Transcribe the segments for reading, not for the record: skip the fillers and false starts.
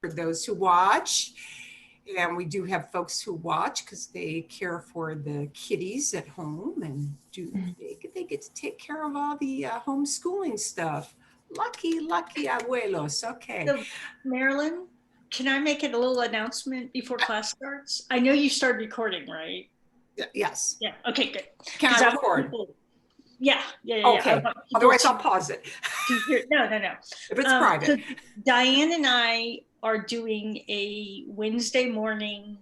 for those who watch. And we do have folks who watch because they care for the kiddies at home and they get to take care of all the homeschooling stuff. Lucky abuelos. Okay. So, Marilyn, can I make it a little announcement before class starts? I know you started recording, right? Yes. Yeah. Okay, good. Can I record? Yeah. Okay. Otherwise, I'll pause it. No. If it's private. So Diane and I are doing a Wednesday morning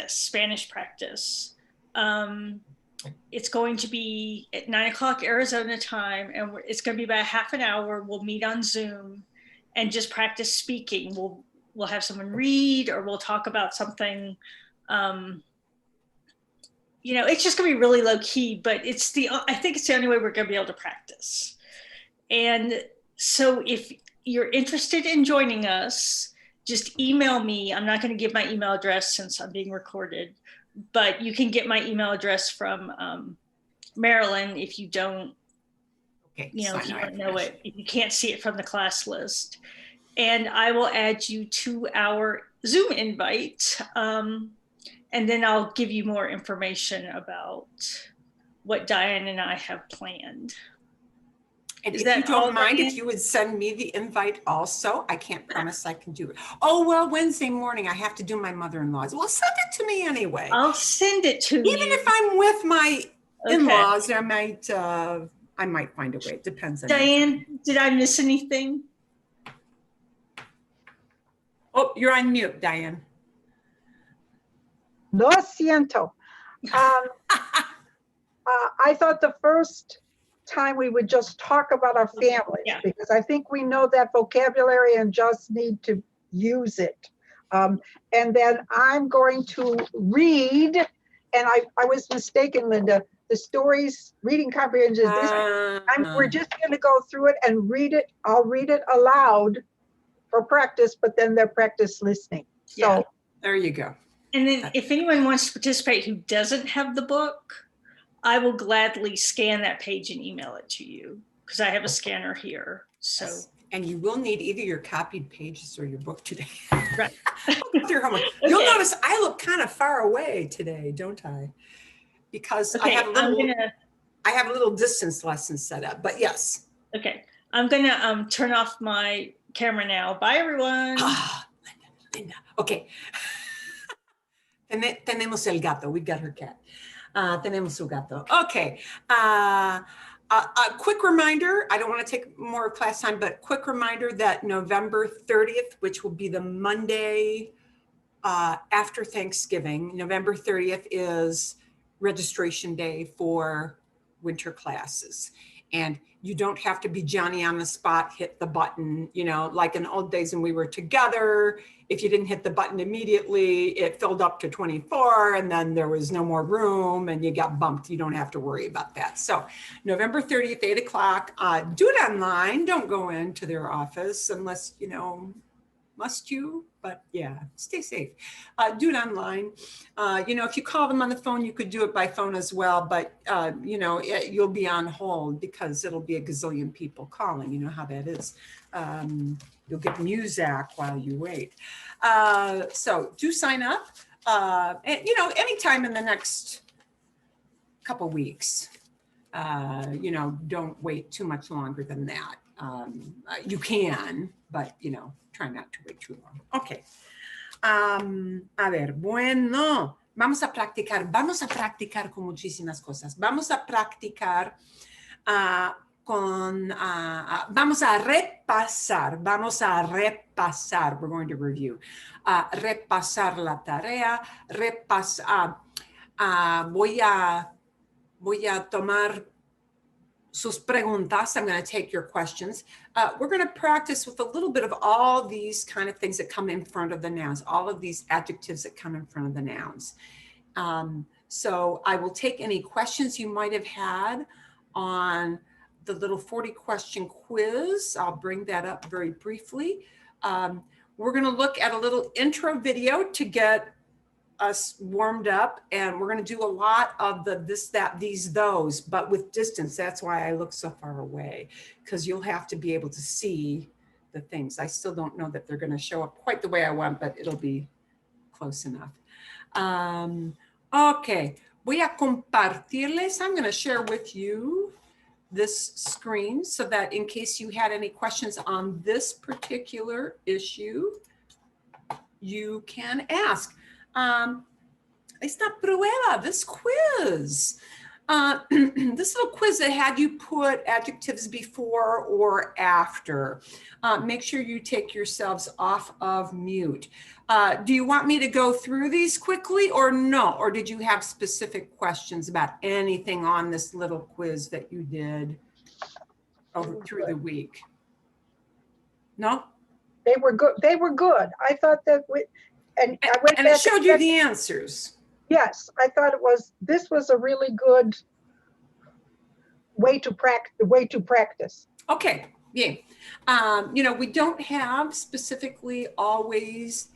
Spanish practice. It's going to be at 9:00 Arizona time, and it's going to be about half an hour. We'll meet on Zoom and just practice speaking. We'll have someone read, or we'll talk about something. It's just going to be really low key, but I think it's the only way we're going to be able to practice. And so if you're interested in joining us, just email me. I'm not going to give my email address since I'm being recorded, but you can get my email address from Marilyn if you don't, if you don't know it, if you can't see it from the class list. And I will add you to our Zoom invite. And then I'll give you more information about what Diane and I have planned. And if you don't mind, if you would send me the invite also, I can't promise I can do it. Oh, well, Wednesday morning, I have to do my mother-in-law's. Well, send it to me anyway. I'll send it to you. Even if I'm with my in-laws, I might find a way. It depends on Diane, did I miss anything? Oh, you're on mute, Diane. Lo siento. I thought the first time we would just talk about our families, because I think we know that vocabulary and just need to use it. And then I'm going to read, and I was mistaken, Linda, the stories, reading comprehension is this. We're just going to go through it and read it. I'll read it aloud for practice, but then they're practice listening. So there you go. And then if anyone wants to participate who doesn't have the book, I will gladly scan that page and email it to you because I have a scanner here. So, and you will need either your copied pages or your book today. Right. You'll notice I look kind of far away today, don't I? Because I have a little distance lesson set up, but yes. Okay, I'm gonna turn off my camera now. Bye, everyone. Linda. Okay. Tenemos el gato. We've got her cat. Tenemos su gato. Okay. A quick reminder, I don't want to take more class time, but quick reminder that November 30th, which will be the Monday after Thanksgiving, November 30th is registration day for winter classes. And you don't have to be Johnny on the spot, hit the button, like in old days when we were together. If you didn't hit the button immediately, it filled up to 24 and then there was no more room and you got bumped. You don't have to worry about that. So November 30th, 8 o'clock, do it online. Don't go into their office unless, must you? But yeah, stay safe. Do it online. If you call them on the phone, you could do it by phone as well, but you'll be on hold because it'll be a gazillion people calling. You know how that is. You'll get music while you wait. So do sign up. And anytime in the next couple weeks. Don't wait too much longer than that. You can, but try not to wait too long. Okay. A ver, bueno, vamos a practicar con muchísimas cosas. Vamos a practicar vamos a repasar. We're going to review. Repasar la tarea, voy a tomar sus preguntas. I'm going to take your questions. We're going to practice with a little bit of all these kind of things that come in front of the nouns, all of these adjectives that come in front of the nouns. So I will take any questions you might have had on the little 40 question quiz. I'll bring that up very briefly. We're going to look at a little intro video to get us warmed up, and we're going to do a lot of the this, that, these, those, but with distance. That's why I look so far away, because you'll have to be able to see the things. I still don't know that they're going to show up quite the way I want, but it'll be close enough. Okay, voy a compartirles. I'm going to share with you this screen so that in case you had any questions on this particular issue, you can ask. Esta prueba, this quiz. This little quiz that had you put adjectives before or after. Make sure you take yourselves off of mute. Do you want me to go through these quickly or no? Or did you have specific questions about anything on this little quiz that you did over through the week? No? They were good. They were good. I thought that and I went and back it showed you the answers. Yes, I thought this was a really good way to practice. Okay, yeah. You know, we don't have specifically always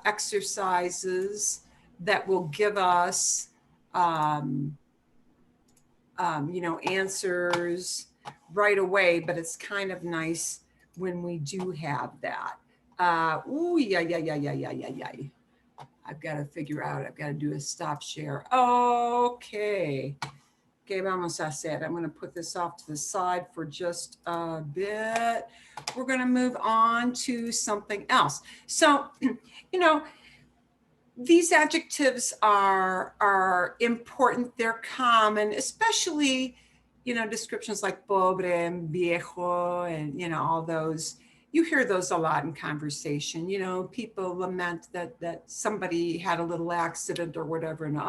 exercises that will give us, you know, answers right away, but it's kind of nice when we do have that. Ooh, yeah. I've got to figure out, I've got to do a stop share. Okay. ¿Qué vamos a hacer? I'm going to put this off to the side for just a bit. We're going to move on to something else. So, you know, these adjectives are important. They're common, especially, you know, descriptions like pobre and viejo and, you know, all those. You hear those a lot in conversation. You know, people lament that somebody had a little accident or whatever, and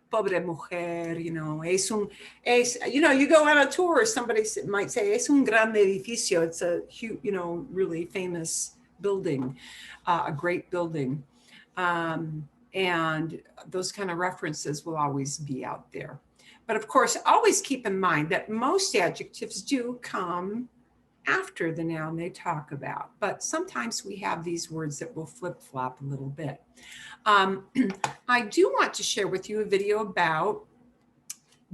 pobre mujer, you know, you know, you go on a tour, somebody might say, es un gran edificio. It's a huge, you know, really famous building, a great building. And those kind of references will always be out there. But of course, always keep in mind that most adjectives do come after the noun they talk about, but sometimes we have these words that will flip-flop a little bit. I do want to share with you a video about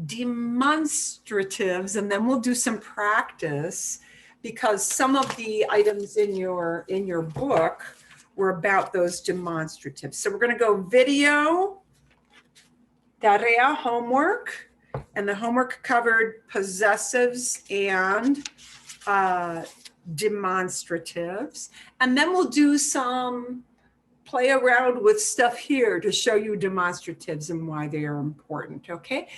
demonstratives, and then we'll do some practice because some of the items in your book were about those demonstratives. So we're going to go video, tarea, homework, and the homework covered possessives and demonstratives. And then we'll do some play around with stuff here to show you demonstratives and why they are important, okay?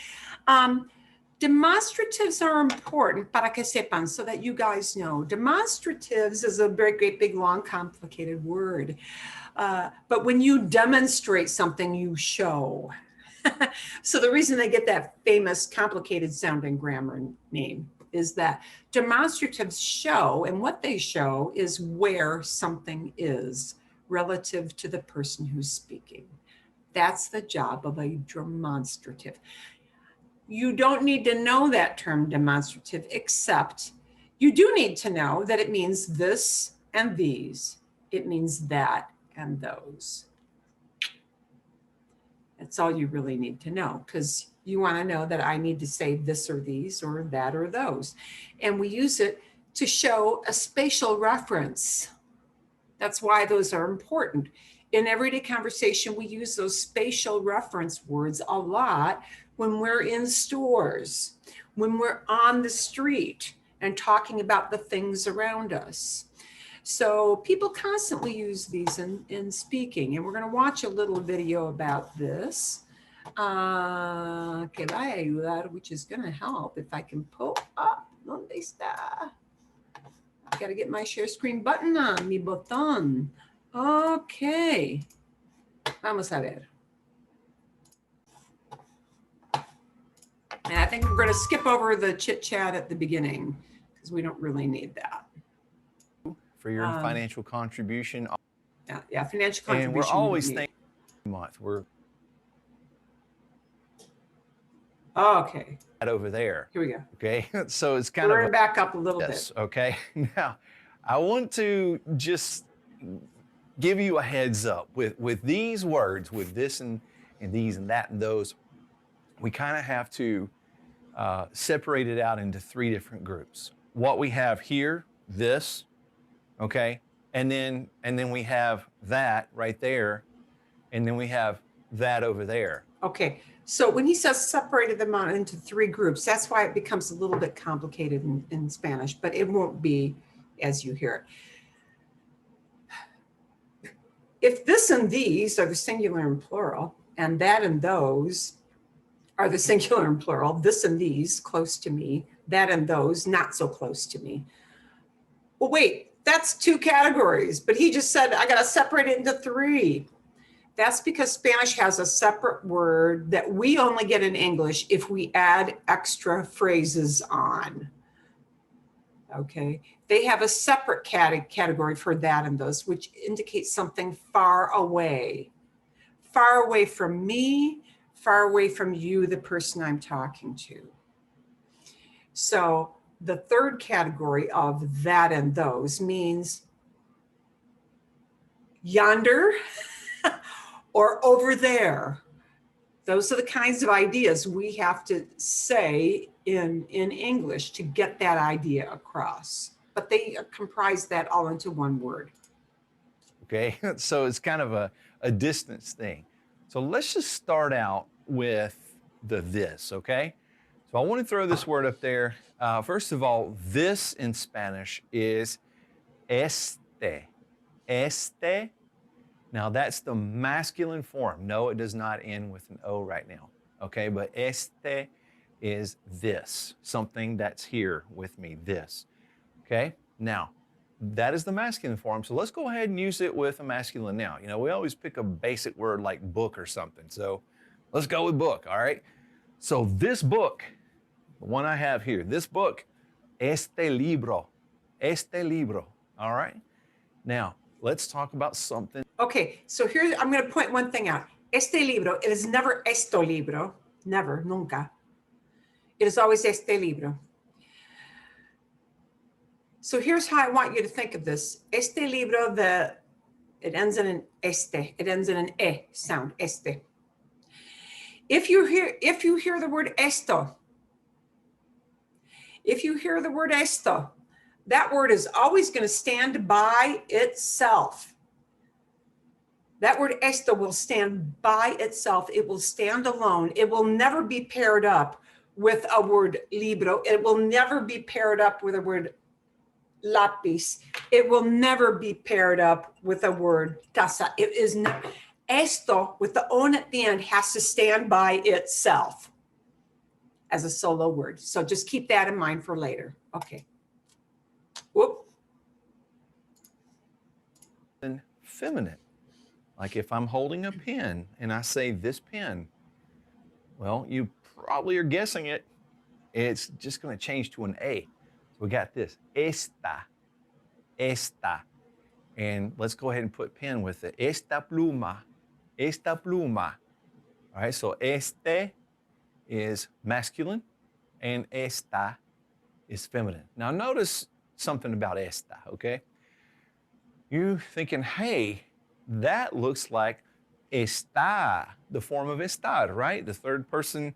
Demonstratives are important para que sepan, so that you guys know. Demonstratives is a very great, big, long, complicated word. But when you demonstrate something, you show. So the reason they get that famous, complicated sounding grammar name is that demonstratives show, and what they show is where something is relative to the person who's speaking. That's the job of a demonstrative. You don't need to know that term demonstrative, except you do need to know that it means this and these. It means that and those. That's all you really need to know, because you want to know that I need to say this or these or that or those. And we use it to show a spatial reference. That's why those are important. In everyday conversation, we use those spatial reference words a lot when we're in stores, when we're on the street and talking about the things around us. So people constantly use these in speaking, and we're going to watch a little video about this. Que va a ayudar, which is going to help if I can pull up. ¿Dónde está? I've got to get my share screen button on, mi botón. Okay. Vamos a ver. And I think we're going to skip over the chit chat at the beginning because we don't really need that. For your financial contribution. Yeah, financial contribution. And we're always thinking month. We're okay. Over there. Here we go. Okay, so it's kind we're of back up a little bit. Okay, now I want to just give you a heads up with these words, with this and these and that and those. We kind of have to separate it out into three different groups. What we have here, this, okay? And then we have that right there, and then we have that over there. Okay, so when he says separated them out into 3 groups, that's why it becomes a little bit complicated in Spanish, but it won't be as you hear it. If this and these are the singular and plural, and that and those are the singular and plural, this and these close to me, that and those not so close to me. Well, wait, that's 2 categories, but he just said I got to separate it into 3. That's because Spanish has a separate word that we only get in English if we add extra phrases on. Okay, they have a separate category for that and those, which indicates something far away from me, far away from you, the person I'm talking to. So the 3rd category of that and those means yonder or over there. Those are the kinds of ideas we have to say in English to get that idea across. But they comprise that all into one word. Okay, so it's kind of a distance thing. So let's just start out with the this, okay? So I want to throw this word up there. First of all, this in Spanish is este. Este. Now that's the masculine form. No, it does not end with an O right now. Okay, but este is this, something that's here with me, this. Okay, now that is the masculine form. So let's go ahead and use it with a masculine noun. You know, we always pick a basic word like book or something. So let's go with book, all right? So this book, the one I have here, this book, este libro, all right? Now, let's talk about something. Okay, so here I'm going to point one thing out. Este libro, it is never esto libro, never, nunca. It is always este libro. So here's how I want you to think of this. Este libro, it ends in an este, it ends in an e sound, este. If you hear the word esto, that word is always going to stand by itself. That word esto will stand by itself. It will stand alone. It will never be paired up with a word libro. It will never be paired up with a word lápiz. It will never be paired up with a word taza. It is not. Esto with the on at the end has to stand by itself as a solo word. So just keep that in mind for later. Okay. Whoop. Feminine. Like if I'm holding a pen and I say this pen, well, you probably are guessing it. It's just going to change to an A. So we got this, esta. And let's go ahead and put pen with it. Esta pluma. All right, so este is masculine and esta is feminine. Now notice something about esta, okay? You thinking, hey, that looks like está, the form of estar, right? The 3rd person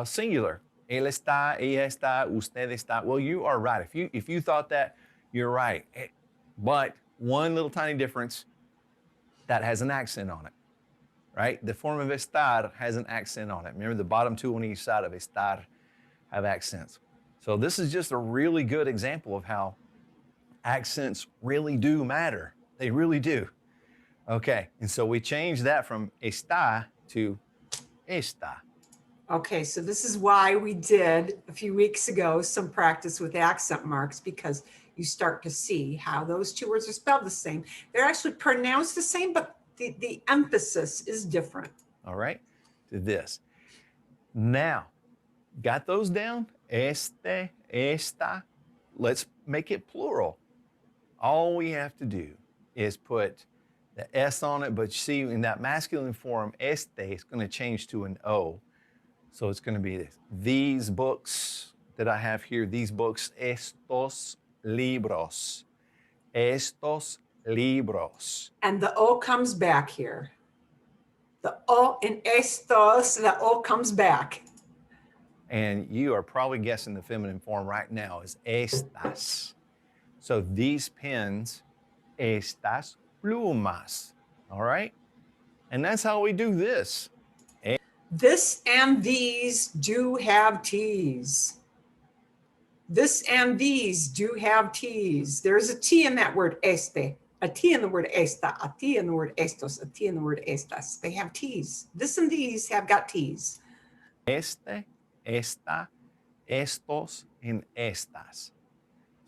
singular. Él está, ella está, usted está. Well, you are right. If you thought that, you're right. But one little tiny difference, that has an accent on it, right? The form of estar has an accent on it. Remember the bottom 2 on each side of estar have accents. So this is just a really good example of how accents really do matter. They really do. Okay, and so we changed that from está to esta. Okay, so this is why we did a few weeks ago some practice with accent marks, because you start to see how those 2 words are spelled the same. They're actually pronounced the same, but the emphasis is different. All right, to this. Now, got those down? Este, esta. Let's make it plural. All we have to do is put the S on it, but you see in that masculine form, este is going to change to an O. So it's going to be this. These books that I have here, these books, estos libros. Estos libros. And the O comes back here. The O in estos, the O comes back. And you are probably guessing the feminine form right now is estas. So these pens estas plumas. All right? And that's how we do this. This and these do have T's. This and these do have T's. There's a T in that word este, a T in the word esta, a T in the word estos, a T in the word estas. They have T's. This and these have got T's. Este, esta, estos, and estas.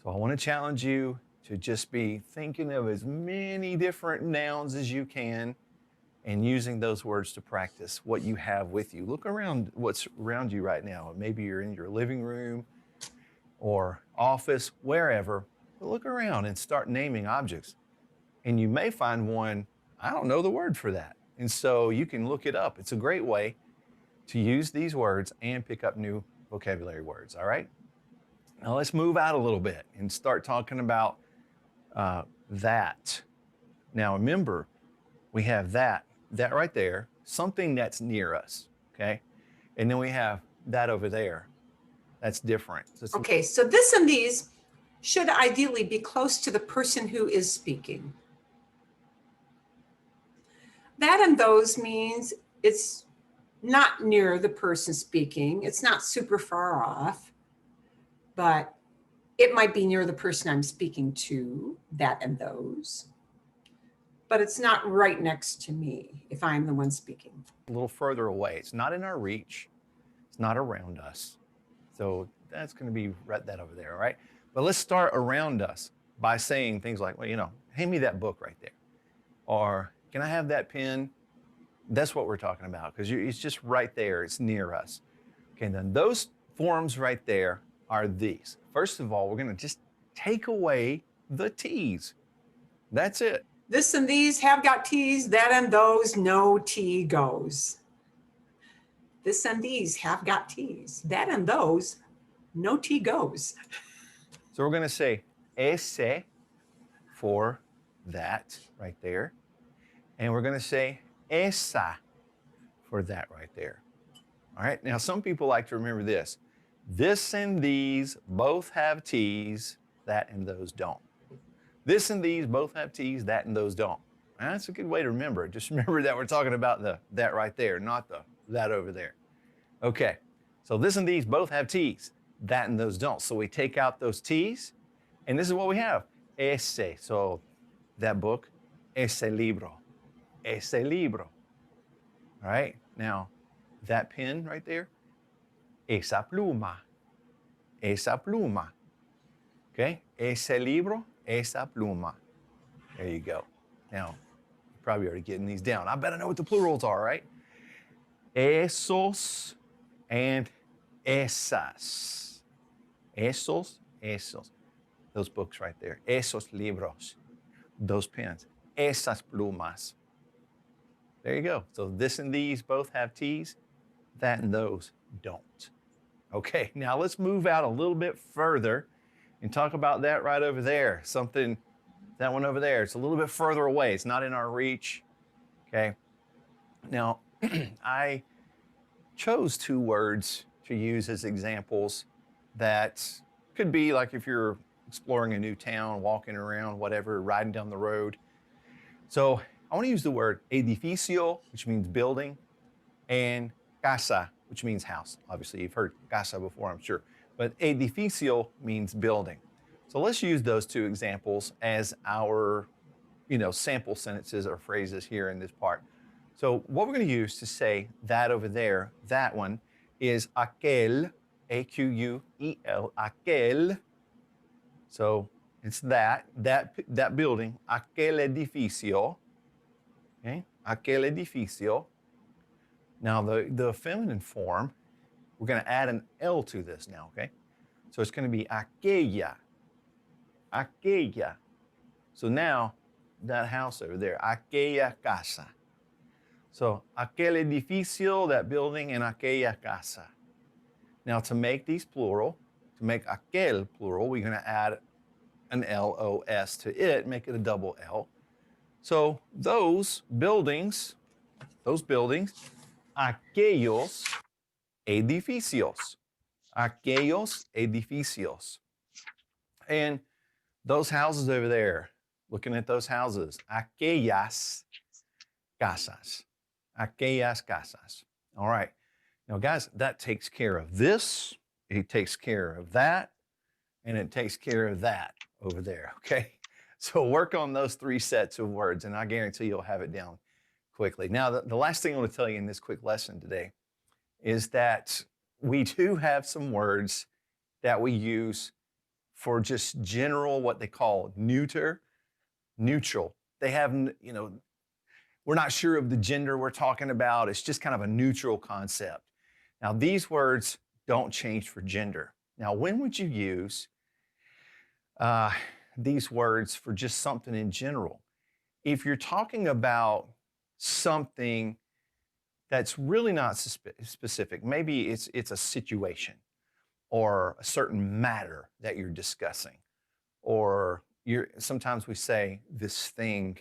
So I want to challenge you to just be thinking of as many different nouns as you can and using those words to practice what you have with you. Look around what's around you right now. Maybe you're in your living room or office, wherever. But look around and start naming objects. And you may find one, I don't know the word for that. And so you can look it up. It's a great way to use these words and pick up new vocabulary words, all right? Now let's move out a little bit and start talking about that. Now remember, we have that right there, something that's near us, okay? And then we have that over there. That's different. So Okay, so this and these should ideally be close to the person who is speaking. That and those means it's not near the person speaking. It's not super far off, but it might be near the person I'm speaking to, that and those. But it's not right next to me if I'm the one speaking. a little further away. It's not in our reach. It's not around us. So that's going to be right that over there, all right? But let's start around us by saying things like, well, you know, hand me that book right there. Or can I have that pen? That's what we're talking about because it's just right there. It's near us. Okay, then those forms right there are these. First of all, we're going to just take away the T's. That's it. This and these have got T's, that and those, no T goes. This and these have got T's, that and those, no T goes. So we're going to say ese for that right there. And we're going to say esa for that right there. All right, now some people like to remember this. This and these both have T's, that and those don't. This and these both have T's, that and those don't. And that's a good way to remember it. Just remember that we're talking about that right there, not that over there. Okay, so this and these both have T's, that and those don't. So we take out those T's, and this is what we have. Ese, so that book, ese libro, ese libro. All right, now that pen right there, esa pluma, esa pluma. Okay, ese libro, esa pluma. There you go. Now, you're probably already getting these down. I better know what the plurals are, right? Esos and esas. Esos, esos. Those books right there. Esos libros. Those pens. Esas plumas. There you go. So this and these both have T's. That and those don't. Okay, now let's move out a little bit further and talk about that right over there. Something, that one over there. It's a little bit further away. It's not in our reach. Okay. Now, I chose two words to use as examples that could be like if you're exploring a new town, walking around, whatever, riding down the road. So I want to use the word edificio, which means building, and casa, which means house. Obviously, you've heard casa before, I'm sure. But edificio means building. So let's use those two examples as our, sample sentences or phrases here in this part. So what we're going to use to say that over there, that one, is aquel, A-Q-U-E-L, aquel. So it's that building, aquel edificio, okay? Aquel edificio. Now the feminine form, we're going to add an L to this now, okay? So it's going to be aquella, aquella. So now that house over there, aquella casa. So aquel edificio, that building, and aquella casa. Now to make these plural, to make aquel plural, we're going to add an L-O-S to it, make it a double L. So those buildings, aquellos edificios, aquellos edificios. And those houses over there, looking at those houses. Aquellas casas. Aquellas casas. All right. Now, guys, that takes care of this. It takes care of that. And it takes care of that over there. Okay. So work on those 3 sets of words, and I guarantee you'll have it down quickly. Now, the last thing I want to tell you in this quick lesson today is that we do have some words that we use for just general, what they call neuter, neutral. They have, you know, we're not sure of the gender we're talking about. It's just kind of a neutral concept. Now, these words don't change for gender. Now, when would you use these words for just something in general? If you're talking about something that's really not specific, maybe it's a situation or a certain matter that you're discussing, or sometimes we say this thing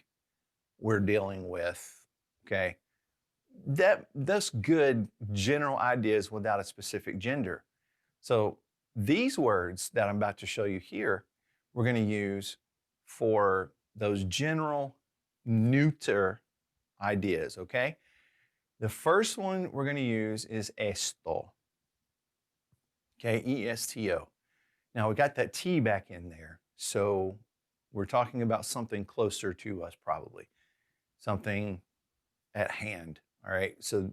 we're dealing with, okay? That's good general ideas without a specific gender. So these words that I'm about to show you here, we're going to use for those general neuter ideas, okay? The first one we're going to use is esto, okay, E-S-T-O. Now we got that T back in there, so we're talking about something closer to us probably, something at hand, all right? So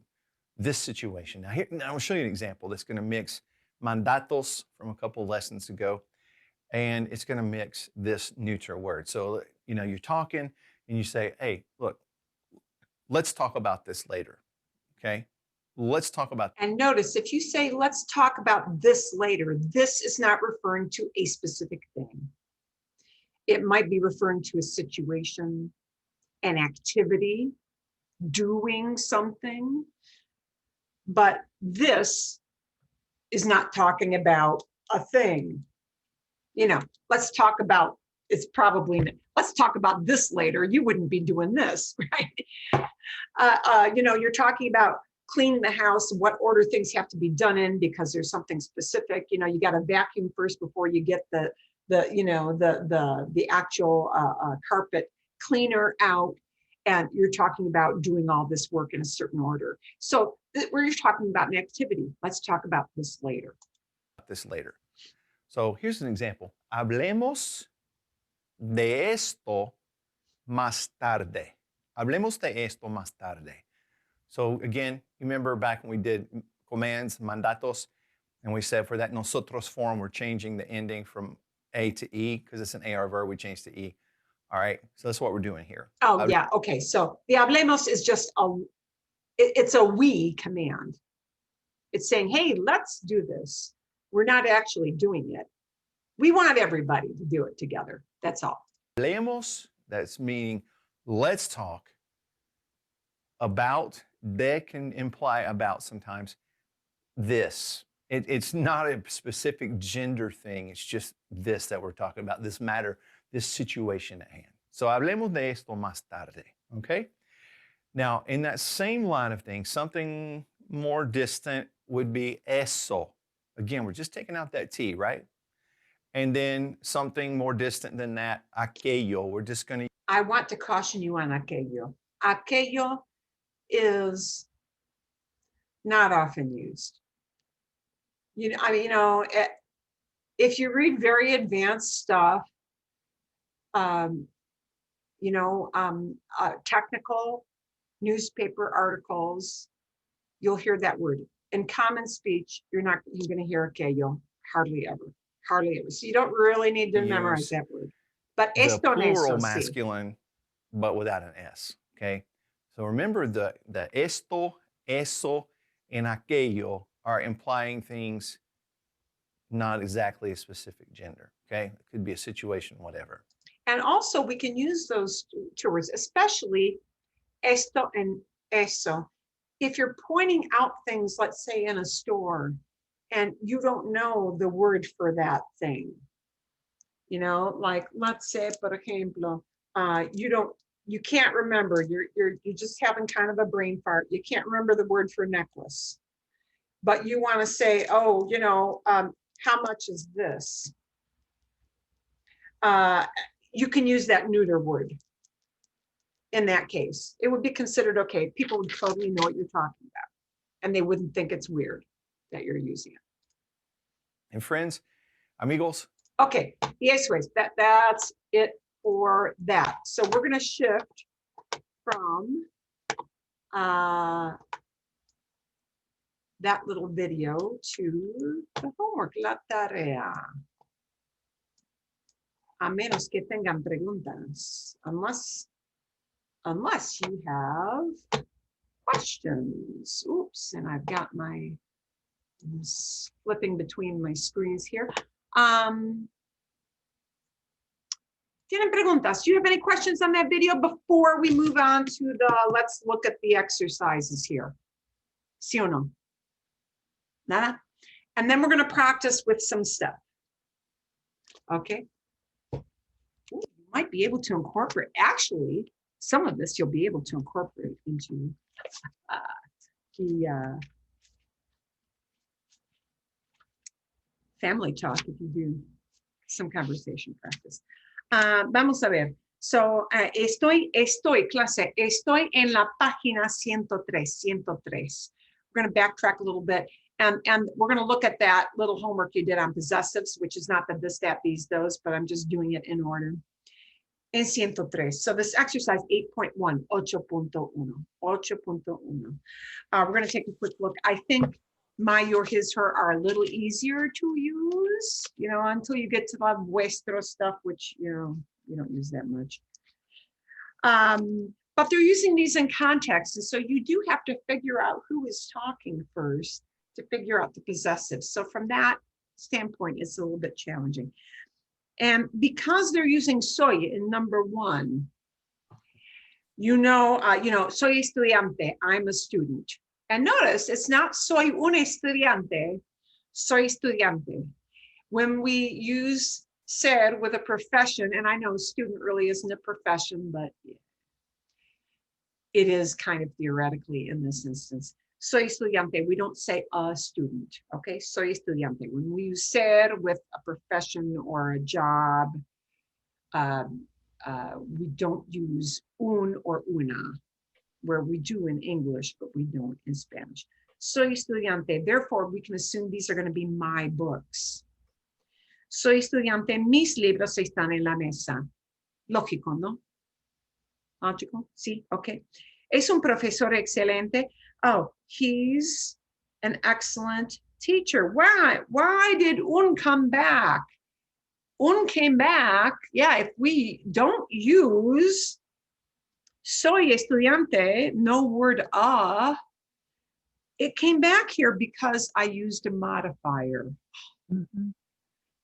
this situation. Now I'll show you an example that's going to mix mandatos from a couple lessons ago, and it's going to mix this neuter word. So, you know, you're talking and you say, hey, look, let's talk about this later, okay? Let's talk about. And notice, if you say, let's talk about this later, this is not referring to a specific thing. It might be referring to a situation, an activity, doing something, but this is not talking about a thing. You know, let's talk about, it's probably, let's talk about this later. You wouldn't be doing this, right? You know, you're talking about cleaning the house, what order things have to be done in because there's something specific. You know, you got to vacuum first before you get the actual carpet cleaner out. And you're talking about doing all this work in a certain order. So we're talking about an activity. Let's talk about this later. So here's an example. Hablemos de esto más tarde. Hablemos de esto más tarde. So again, you remember back when we did commands, mandatos, and we said for that nosotros form, we're changing the ending from A to E because it's an AR verb, we changed to E. All right, so that's what we're doing here. Oh, yeah, okay. So the hablemos is just it's a we command. It's saying, hey, let's do this. We're not actually doing it. We want everybody to do it together. That's all. Hablemos, that's meaning let's talk about. They can imply about sometimes this. It's not a specific gender thing. It's just this that we're talking about, this matter, this situation at hand. So hablemos de esto más tarde, okay? Now, in that same line of things, something more distant would be eso. Again, we're just taking out that T, right? And then something more distant than that, aquello. We're just going to. I want to caution you on aquello. Aquello is not often used. You know, I mean, you know, if you read very advanced stuff, you know, technical newspaper articles, you'll hear that word. In common speech, you're going to hear aquello hardly ever. So you don't really need to memorize that word. But the plural masculine, but without an S, okay? So remember the esto, eso, and aquello are implying things not exactly a specific gender, okay? It could be a situation, whatever. And also we can use those two words, especially esto and eso. If you're pointing out things, let's say in a store, and you don't know the word for that thing, you know, like let's say, por ejemplo, you can't remember, you're just having kind of a brain fart. You can't remember the word for necklace, but you want to say, oh, you know, how much is this? you can use that neuter word. In that case, it would be considered okay. People would totally know what you're talking about, and they wouldn't think it's weird that you're using it. And friends, amigos. Okay, yes, ways. That's it for that. So we're going to shift from that little video to the homework, la tarea. A menos que tengan preguntas, unless you have questions. Oops, and I've got I'm flipping between my screens here. ¿Tienen preguntas? Do you have any questions on that video before we move on to let's look at the exercises here? ¿Sí o no? Nada? And then we're going to practice with some stuff. Okay. Ooh, you might be able to incorporate, actually, some of this you'll be able to incorporate into the family talk if you do some conversation practice. Vamos a ver. So, estoy en la página 103. We're going to backtrack a little bit, and we're going to look at that little homework you did on possessives, which is not the this, that, these, those, but I'm just doing it in order. En 103. So this exercise 8.1, 8.1. We're going to take a quick look. I think my, your, his, her are a little easier to use, until you get to the vuestro stuff, which, you don't use that much. But they're using these in context. And so you do have to figure out who is talking first to figure out the possessives. So from that standpoint, it's a little bit challenging. And because they're using soy in number 1, soy estudiante, I'm a student. And notice it's not soy un estudiante, soy estudiante. When we use ser with a profession, and I know student really isn't a profession, but it is kind of theoretically in this instance. Soy estudiante, we don't say a student, okay? Soy estudiante. When we use ser with a profession or a job, we don't use un or una, where we do in English, but we don't in Spanish. Soy estudiante, therefore we can assume these are going to be my books. Soy estudiante, mis libros están en la mesa. Lógico, ¿no? Lógico, sí, okay. Es un profesor excelente. Oh, he's an excellent teacher. Why did un come back? Un came back, yeah, if we don't use soy estudiante, no word it came back here because I used a modifier. Mm-hmm.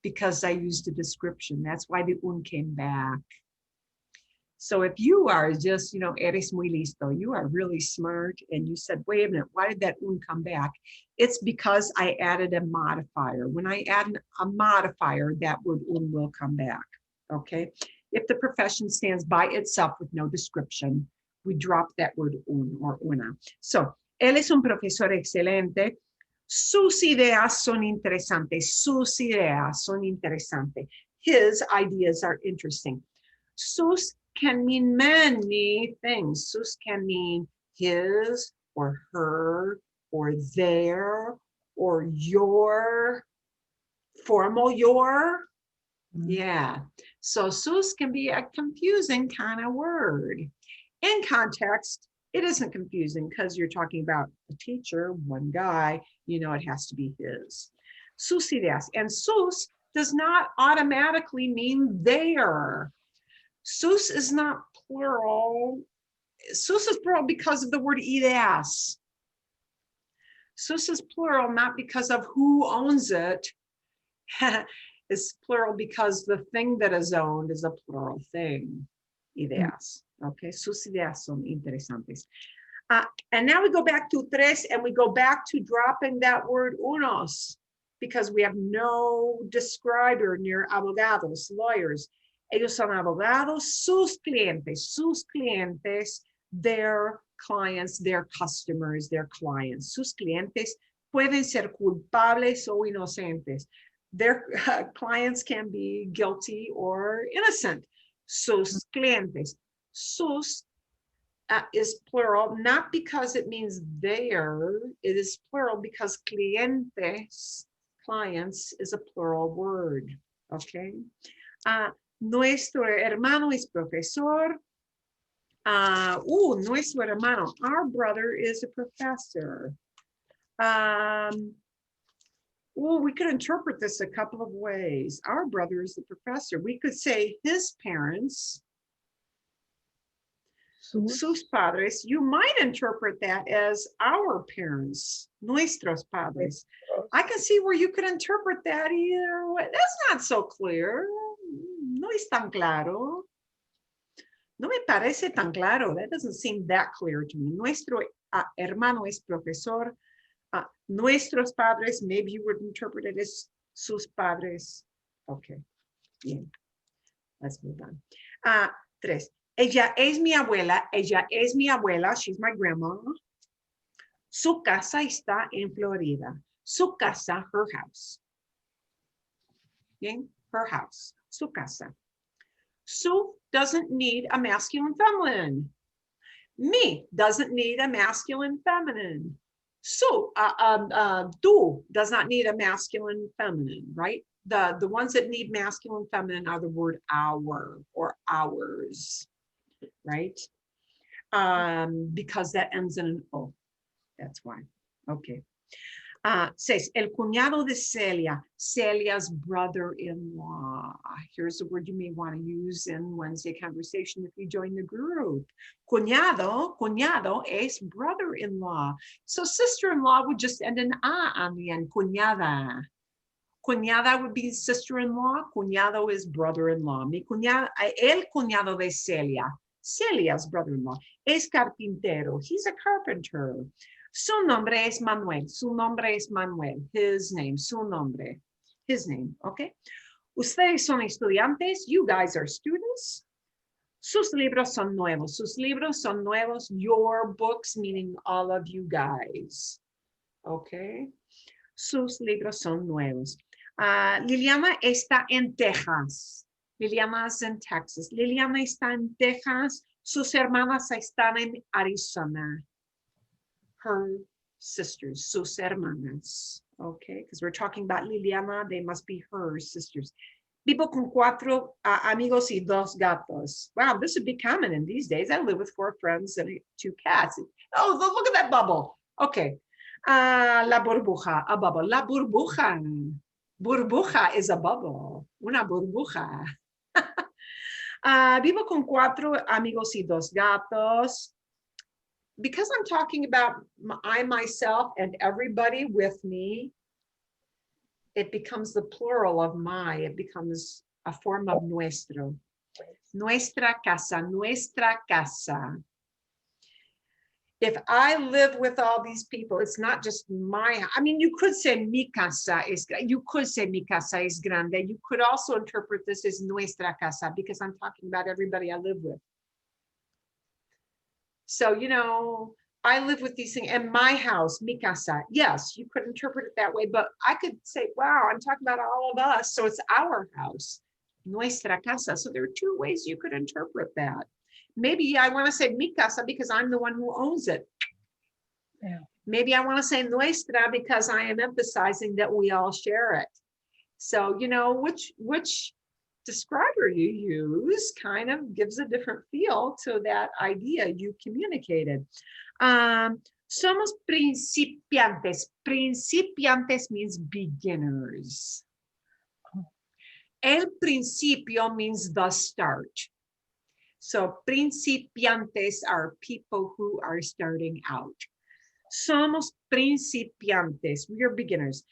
Because I used a description. That's why the un came back. So if you are just, eres muy listo, you are really smart, and you said, wait a minute, why did that un come back? It's because I added a modifier. When I add a modifier, that word un will come back, okay? If the profession stands by itself with no description, we drop that word un or una. So, él es un profesor excelente. Sus ideas son interesantes. Sus ideas son interesantes. His ideas are interesting. Sus can mean many things. Sus can mean his or her or their or your, formal your. Mm-hmm. Yeah. So sus can be a confusing kind of word. In context, it isn't confusing because you're talking about a teacher, one guy, it has to be his. Sus ideas. And sus does not automatically mean their. Sus is not plural. Sus is plural because of the word ideas. Sus is plural not because of who owns it. It's plural because the thing that is owned is a plural thing. Ideas. Okay, sus ideas son interesantes. And now we go back to tres and we go back to dropping that word unos because we have no describer near abogados, lawyers. Ellos son abogados, sus clientes, their clients, their customers, their clients. Sus clientes pueden ser culpables o inocentes. Their clients can be guilty or innocent. sus clientes. Sus is plural, not because it means their, it is plural because clientes, clients, is a plural word, okay? Nuestro hermano es profesor. Nuestro hermano, our brother is a professor. We could interpret this a couple of ways. Our brother is the professor. We could say his parents, sus padres. You might interpret that as our parents, nuestros padres. I can see where you could interpret that either way. That's not so clear. No es tan claro. No me parece tan claro. That doesn't seem that clear to me. Nuestro hermano es profesor. Nuestros padres, maybe you would interpret it as sus padres. Okay, bien. Let's move on. 3. Ella es mi abuela. Ella es mi abuela. She's my grandma. Su casa está en Florida. Su casa, her house. Bien, her house. Su casa. Su doesn't need a masculine feminine. Me doesn't need a masculine feminine. So tú does not need a masculine feminine, right? The ones that need masculine feminine are the word our or ours, right? Because that ends in an O. That's why. Okay. 6. El cuñado de Celia, Celia's brother-in-law. Here's a word you may want to use in Wednesday conversation if you join the group. Cuñado es brother-in-law. So sister-in-law would just end in a on the end, cuñada. Cuñada would be sister-in-law. Cuñado is brother-in-law. El cuñado de Celia, Celia's brother-in-law, es carpintero. He's a carpenter. Su nombre es Manuel. Su nombre es Manuel. His name. Su nombre. His name. Okay. Ustedes son estudiantes. You guys are students. Sus libros son nuevos. Sus libros son nuevos. Your books, meaning all of you guys. Okay. Sus libros son nuevos. Liliana está en Texas. Liliana is in Texas. Liliana está en Texas. Sus hermanas están en Arizona. Her sisters, sus hermanas, okay? Because we're talking about Liliana, they must be her sisters. Vivo con 4 amigos y 2 gatos. Wow, this would be common in these days. I live with 4 friends and 2 cats. Oh, look at that bubble. Okay. La burbuja, a bubble. La burbuja. Burbuja is a bubble. Una burbuja. Vivo con 4 amigos y 2 gatos. Because I'm talking about I, myself, and everybody with me, it becomes the plural of my. It becomes a form of nuestro. Nuestra casa, nuestra casa. If I live with all these people, it's not just my, I mean, you could say mi casa es, you could say mi casa es grande. You could also interpret this as nuestra casa because I'm talking about everybody I live with. So, you know, I live with these things and my house, mi casa. Yes, you could interpret it that way, but I could say, wow, I'm talking about all of us. So it's our house, nuestra casa. So there are 2 ways you could interpret that. Maybe I want to say mi casa because I'm the one who owns it. Yeah. Maybe I want to say nuestra because I am emphasizing that we all share it. So, you know, which describer you use kind of gives a different feel to that idea you communicated. Somos principiantes. Principiantes means beginners. El principio means the start. So principiantes are people who are starting out. Somos principiantes. We are beginners.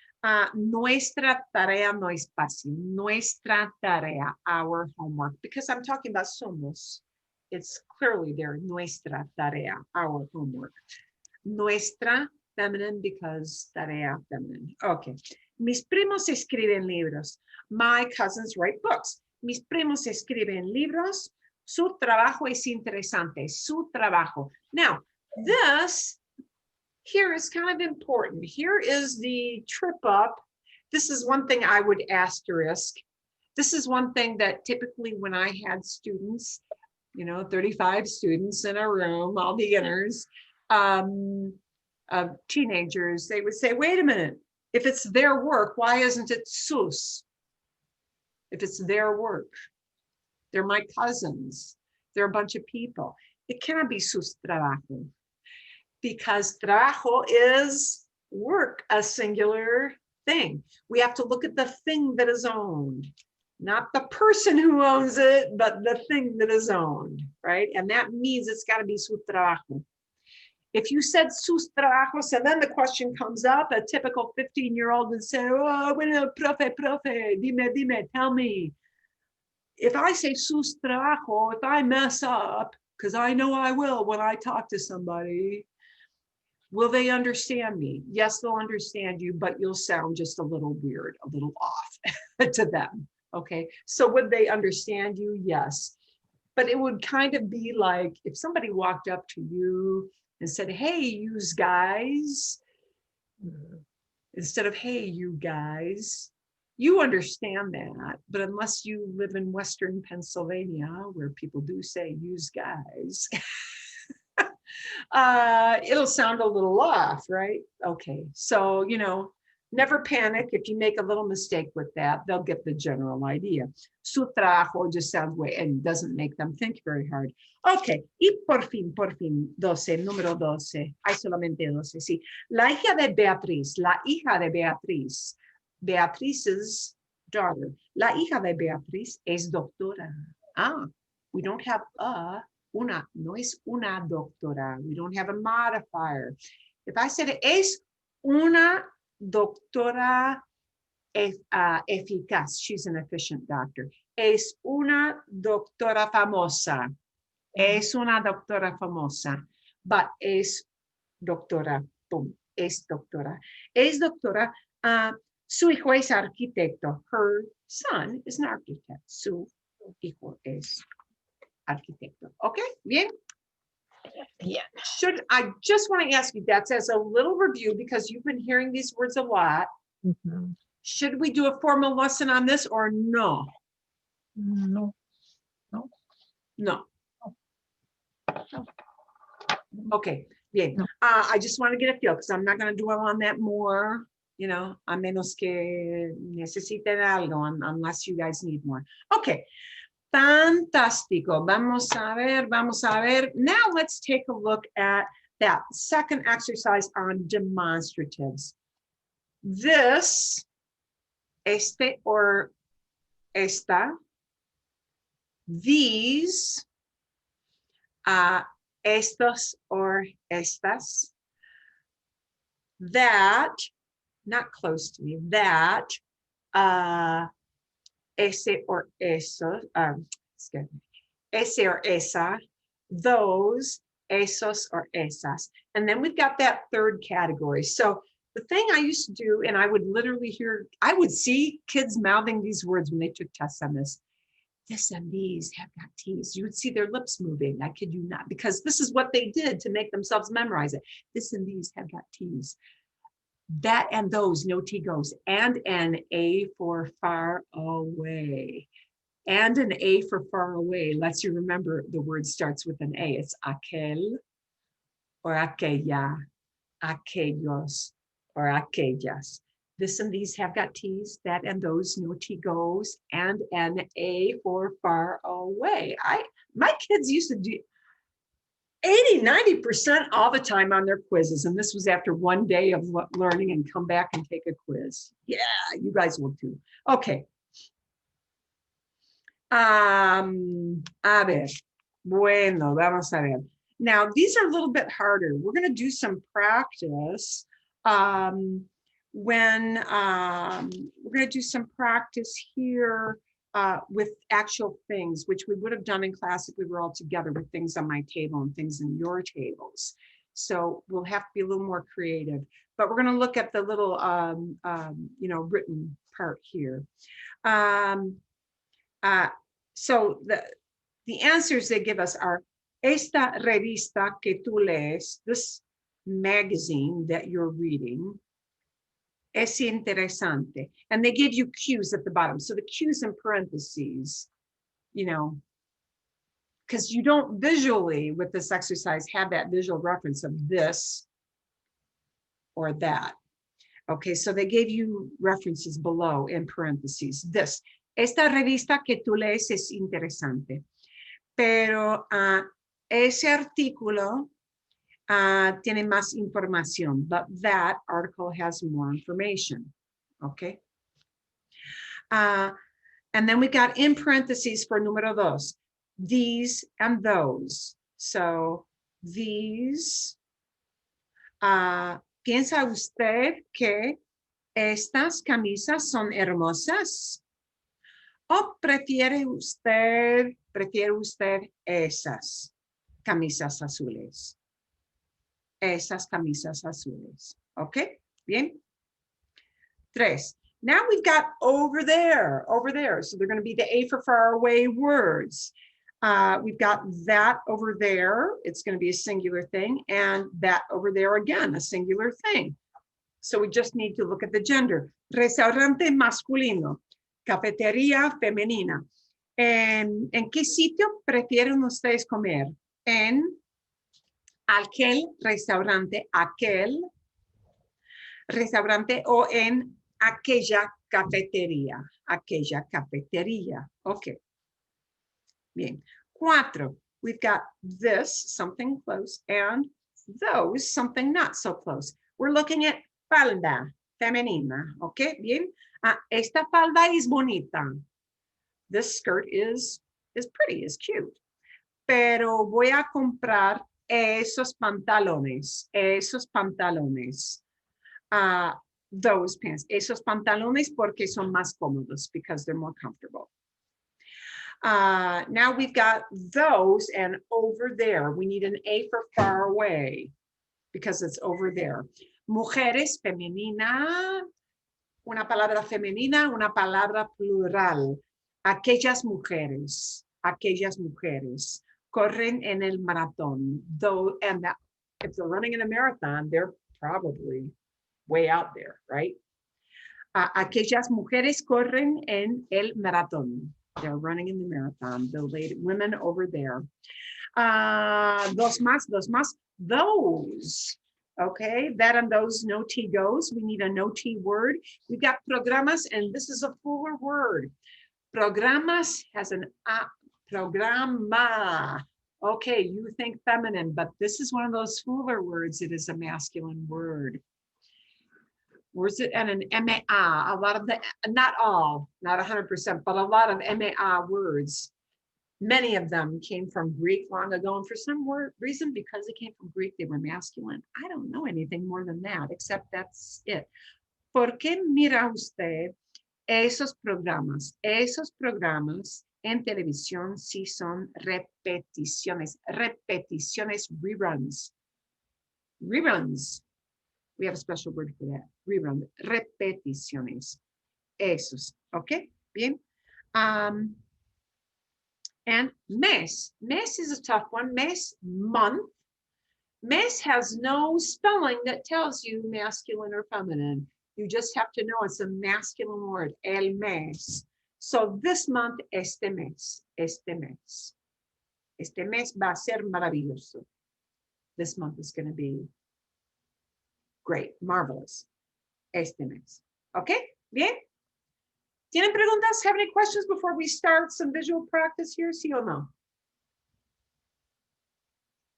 Nuestra tarea no es fácil. Nuestra tarea, our homework. Because I'm talking about somos. It's clearly there. Nuestra tarea, our homework. Nuestra, feminine, because tarea, feminine. Okay. Mis primos escriben libros. My cousins write books. Mis primos escriben libros. Su trabajo es interesante. Su trabajo. Now, this here is kind of important. Here is the trip up. This is one thing I would asterisk. This is one thing that typically when I had students, 35 students in a room, all beginners, teenagers, they would say, wait a minute, if it's their work, why isn't it sus? If it's their work, they're my cousins, they're a bunch of people. It cannot be sus trabajo, because trabajo is work, a singular thing. We have to look at the thing that is owned, not the person who owns it, but the thing that is owned, right? And that means it's got to be su trabajo. If you said sus trabajos, and then the question comes up, a typical 15-year-old would say, oh, bueno, profe, dime, tell me. If I say sus trabajo, if I mess up, because I know I will when I talk to somebody, will they understand me? Yes, they'll understand you, but you'll sound just a little weird, a little off to them, okay? So would they understand you? Yes. But it would kind of be like if somebody walked up to you and said, hey, yous guys, instead of, hey, you guys, you understand that. But unless you live in Western Pennsylvania, where people do say yous guys, it'll sound a little off, right? Okay, so, never panic. If you make a little mistake with that, they'll get the general idea. Su trabajo just sounds way and doesn't make them think very hard. Ok, y por fin, 12, número 12. Hay solamente 12, sí. La hija de Beatriz, Beatriz's daughter. La hija de Beatriz es doctora. We don't have una, no es una doctora. We don't have a modifier. If I said es una doctora eficaz, she's an efficient doctor. Es una doctora famosa. Es una doctora famosa. But es doctora. Boom. Es doctora. Es doctora. Su hijo es arquitecto. Her son is an architect. Su hijo es arquitecto. Okay, bien. Yeah. I just want to ask you, that's as a little review because you've been hearing these words a lot. Mm-hmm. Should we do a formal lesson on this or no? No. Okay, bien. No. I just want to get a feel because I'm not going to dwell on that more, a menos que necesiten algo, unless you guys need more. Okay. Fantástico. Vamos a ver. Now let's take a look at that second exercise on demonstratives. This, este or esta, these, estos or estas, that, not close to me, that, ese or eso, ese or esa, those, esos or esas. And then we've got that third category. So the thing I used to do, and I would literally I would see kids mouthing these words when they took tests on this. This and these have got T's. You would see their lips moving. I kid you not, because this is what they did to make themselves memorize it. This and these have got T's. That and those, no T goes. And an A for far away. And an A for far away lets you remember the word starts with an A. It's aquel or aquella, aquellos or aquellas. This and these have got T's, that and those, no T goes, and an A for far away. My kids used to do 80-90% all the time on their quizzes. And this was after one day of learning and come back and take a quiz. Yeah, you guys will too. Okay. A ver. Bueno, vamos a ver. Now, these are a little bit harder. We're going to do some practice we're going to do some practice here with actual things, which we would have done in class if we were all together with things on my table and things in your tables. So we'll have to be a little more creative, but we're going to look at the little, written part here. So the answers they give us are, esta revista que tú lees, this magazine that you're reading, Es interesante. And they give you cues at the bottom. So the cues in parentheses, you know, because you don't visually with this exercise have that visual reference of this or that. Okay, so they gave you references below in parentheses. This, esta revista que tú lees es interesante, pero ese artículo tiene más información, but that article has more information. Okay. And then we got in parentheses for número dos, these and those. So these, ¿piensa usted que estas camisas son hermosas? ¿O prefiere usted esas camisas azules? Esas camisas azules. Okay, bien. Tres. Now we've got over there. So they're going to be the A for far away words. We've got that over there. It's going to be a singular thing. And that over there again, a singular thing. So we just need to look at the gender. Restaurante masculino. Cafetería femenina. ¿En qué sitio prefieren ustedes comer? En aquel restaurante o en aquella cafetería. Okay. Bien. Cuatro. We've got this, something close, and those, something not so close. We're looking at falda, femenina. Okay, bien. Esta falda es bonita. This skirt is pretty, is cute. Pero voy a comprar esos pantalones. Those pants, esos pantalones porque son más cómodos, because they're more comfortable. Now we've got those and over there. We need an A for far away because it's over there. Mujeres, femenina, una palabra femenina, una palabra plural. Aquellas mujeres corren en el maratón. Though, and that, if they're running in a marathon, they're probably way out there, right? Aquellas mujeres corren en el maratón. They're running in the marathon. The lady, women over there. Dos más. Those. Okay, that and those, no T goes. We need a no T word. We've got programas, and this is a fuller word. Programas has an programa. Okay, you think feminine, but this is one of those fuller words. It is a masculine word. Where's it? And an MAA, a lot of the, not all, not 100%, but a lot of MAA words. Many of them came from Greek long ago, and for some reason, because they came from Greek, they were masculine. I don't know anything more than that, except that's it. ¿Por qué mira usted esos programas en televisión si son repeticiones, reruns? We have a special word for that. Rerun, repeticiones. Esos, okay, bien. And mes is a tough one. Mes, month. Mes has no spelling that tells you masculine or feminine. You just have to know it's a masculine word, el mes. So this month, este mes. Este mes va a ser maravilloso. This month is going to be great, marvelous. Este mes. Okay, bien. ¿Tienen preguntas? Have any questions before we start some visual practice here? ¿Sí o no?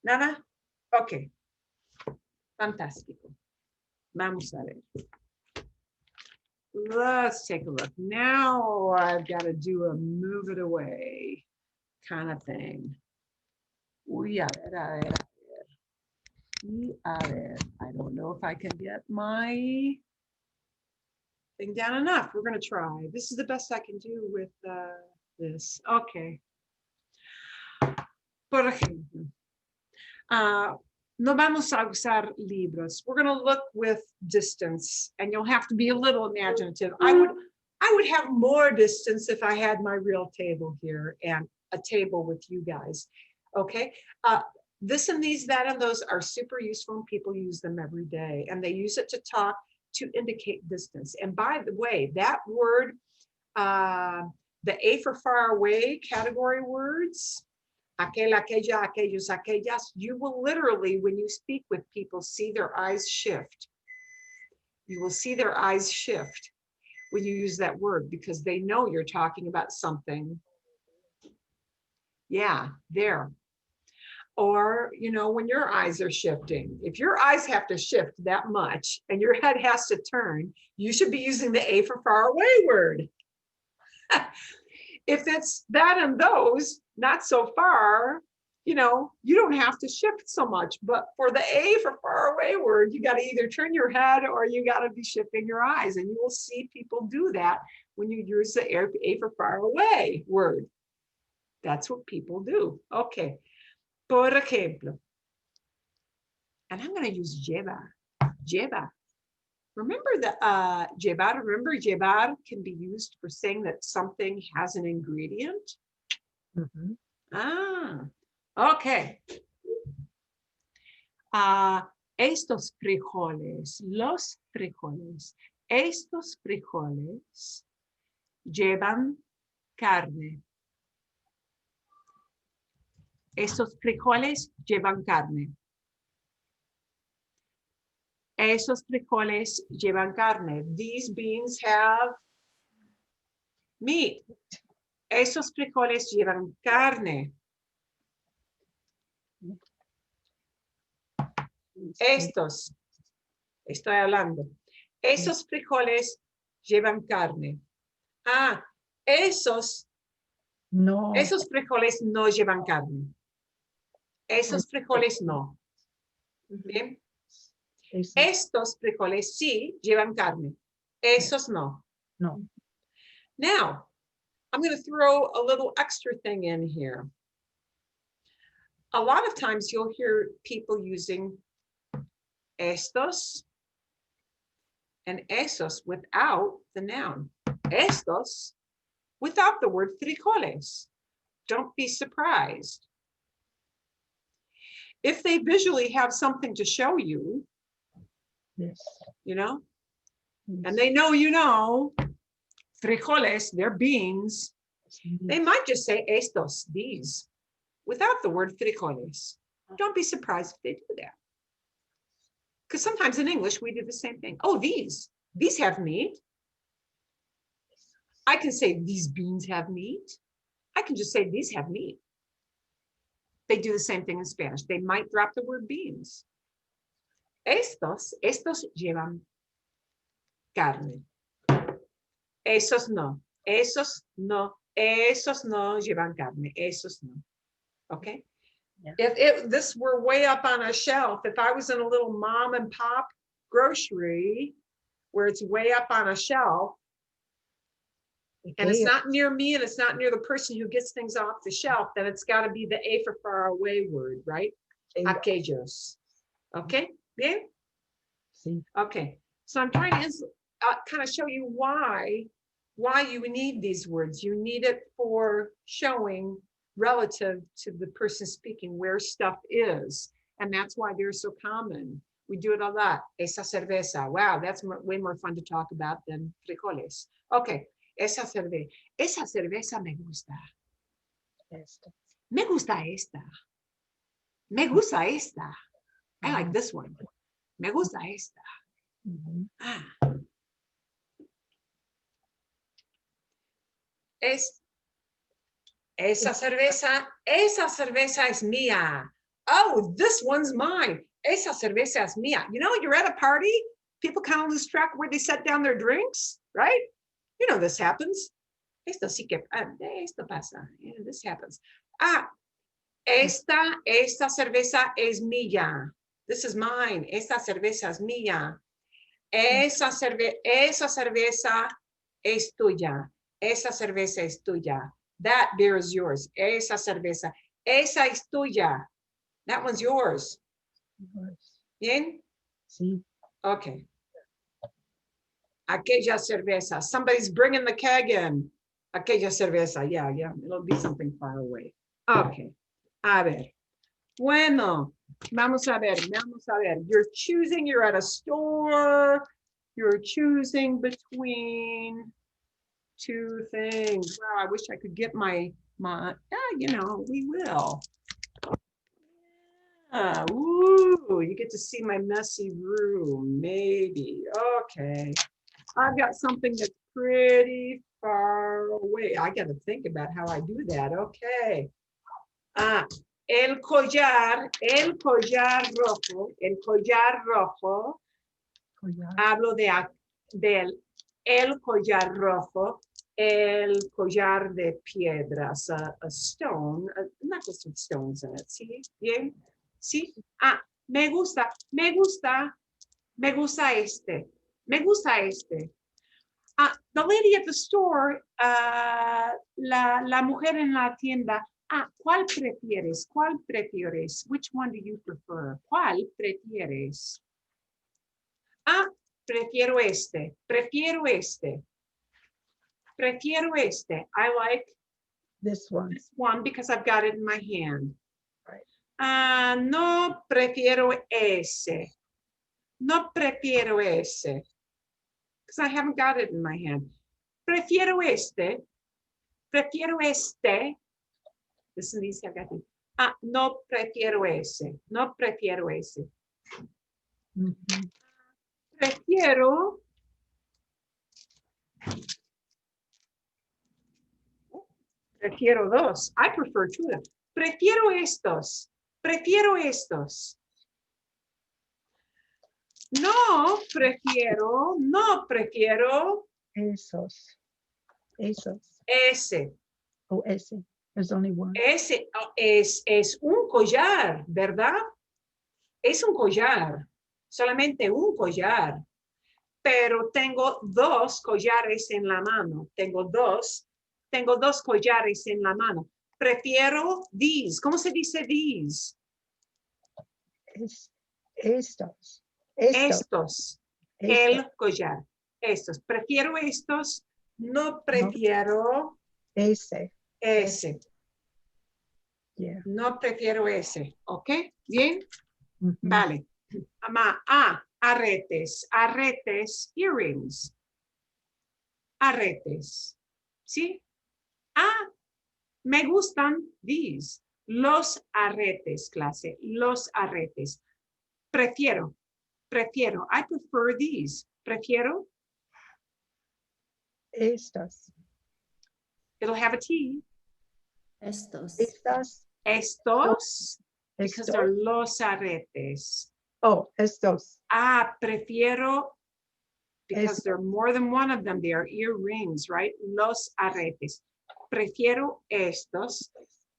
Nada? Okay. Fantástico. Vamos a ver. Let's take a look. Now I've got to do a move it away kind of thing. A ver. I don't know if I can get my thing down enough. We're going to try. This is the best I can do with this. Okay. Por ejemplo, no vamos a usar libros. We're going to look with distance, and you'll have to be a little imaginative. I would have more distance if I had my real table here and a table with you guys. Okay. This and these, that and those are super useful, and people use them every day, and they use it to talk to indicate distance. And by the way, that word, the A for far away category words, aquel, aquella, aquellos, aquellas, you will literally, when you speak with people, see their eyes shift. You will see their eyes shift when you use that word because they know you're talking about something. Yeah, there. Or, you know, when your eyes are shifting, if your eyes have to shift that much and your head has to turn, you should be using the A for far away word. If it's that and those, not so far, you know, you don't have to shift so much. But for the A for far away word, you got to either turn your head or you got to be shifting your eyes. And you will see people do that when you use the A for far away word. That's what people do. Okay. Por ejemplo, and I'm going to use llevar. Llevar. Remember that llevar, remember llevar can be used for saying that something has an ingredient. Mm-hmm. Ah, okay. Estos frijoles, los frijoles, estos frijoles llevan carne. Estos frijoles llevan carne. Esos frijoles llevan carne. These beans have meat. Esos frijoles llevan carne. Estos, estoy hablando. Esos frijoles llevan carne. Ah, esos frijoles no llevan carne. Esos frijoles no. Bien. Estos frijoles sí llevan carne. Esos no. No. Now, I'm going to throw a little extra thing in here. A lot of times you'll hear people using estos and esos without the noun. Estos without the word frijoles. Don't be surprised. If they visually have something to show you, Yes. you know, and they know, you know, frijoles, they're beans, they might just say estos, these, without the word frijoles. Don't be surprised if they do that. Because sometimes in English, we do the same thing. Oh, these have meat. I can say these beans have meat. I can just say these have meat. They do the same thing in Spanish. They might drop the word beans. Estos llevan carne. Esos no. Esos no. Esos no llevan carne. Esos no. Okay? Yeah. If this were way up on a shelf, if I was in a little mom and pop grocery where it's way up on a shelf, and it's not near me and it's not near the person who gets things off the shelf, then it's got to be the A for far away word, right? Aquellos. Okay? Bien? Sí. Okay. So I'm trying to kind of show you why you need these words. You need it for showing relative to the person speaking where stuff is. And that's why they're so common. We do it a lot. Esa cerveza. Wow, that's way more fun to talk about than frijoles. Okay. Esa cerveza me gusta. Esta. Me gusta esta. Me gusta esta. I like this one. Me gusta esta. Mm-hmm. Ah. Esa cerveza es mía. Oh, this one's mine. Esa cerveza es mía. You know, you're at a party, people kind of lose track of where they set down their drinks, right? You know, this happens. Esto sí que, esto pasa. Yeah, this happens. Ah, esta cerveza es mía. This is mine. Esta cerveza es mía. Esa cerveza es tuya. Esa cerveza es tuya. That beer is yours. Esa cerveza. Esa es tuya. That one's yours. Bien? Sí. Okay. Aquella cerveza. Somebody's bringing the keg in. Aquella cerveza. Yeah. It'll be something far away. Okay. A ver. Bueno. Vamos a ver. You're choosing. You're at a store. You're choosing between two things. Wow, I wish I could get my, you know, we will. Ooh, you get to see my messy room, maybe. Okay. I've got something that's pretty far away. I got to think about how I do that. Okay. El collar rojo, el collar rojo. Hablo del el collar rojo, el collar de piedras, a stone, not just with stones in it. ¿Sí? Bien. ¿Sí? Me gusta este. Me gusta este. The lady at the store, la mujer en la tienda, ¿cuál prefieres? ¿Cuál prefieres? Which one do you prefer? ¿Cuál prefieres? Prefiero este. Prefiero este. Prefiero este. I like This one. this one because I've got it in my hand. Right. No prefiero ese. No prefiero ese. Because I haven't got it in my hand. Prefiero este. Prefiero este. Listen, these have got no prefiero ese. No prefiero ese. Mhm. Prefiero. Prefiero dos. I prefer two of them. Prefiero estos. Prefiero estos. No prefiero. No prefiero. Esos. Esos. Ese. Oh, ese. There's only one. Ese es un collar, ¿verdad? Es un collar. Solamente un collar. Pero tengo dos collares en la mano. Tengo dos collares en la mano. Prefiero these. ¿Cómo se dice these? Estos. Estos. El collar. Estos. Prefiero estos. No prefiero ese. ese. Yeah. No prefiero ese. ¿Ok? ¿Bien? Mhm. Vale. Aretes. Aretes. Earrings. Aretes. ¿Sí? Me gustan these. Los aretes, clase. Los aretes. Prefiero. Prefiero. I prefer these. Prefiero. Estos. It'll have a T. Estos. Estas. Estos. Because Estos. they're los aretes. Oh, estos. Prefiero. Because Estos. there are more than one of them. They are earrings, right? Los aretes. Prefiero estos.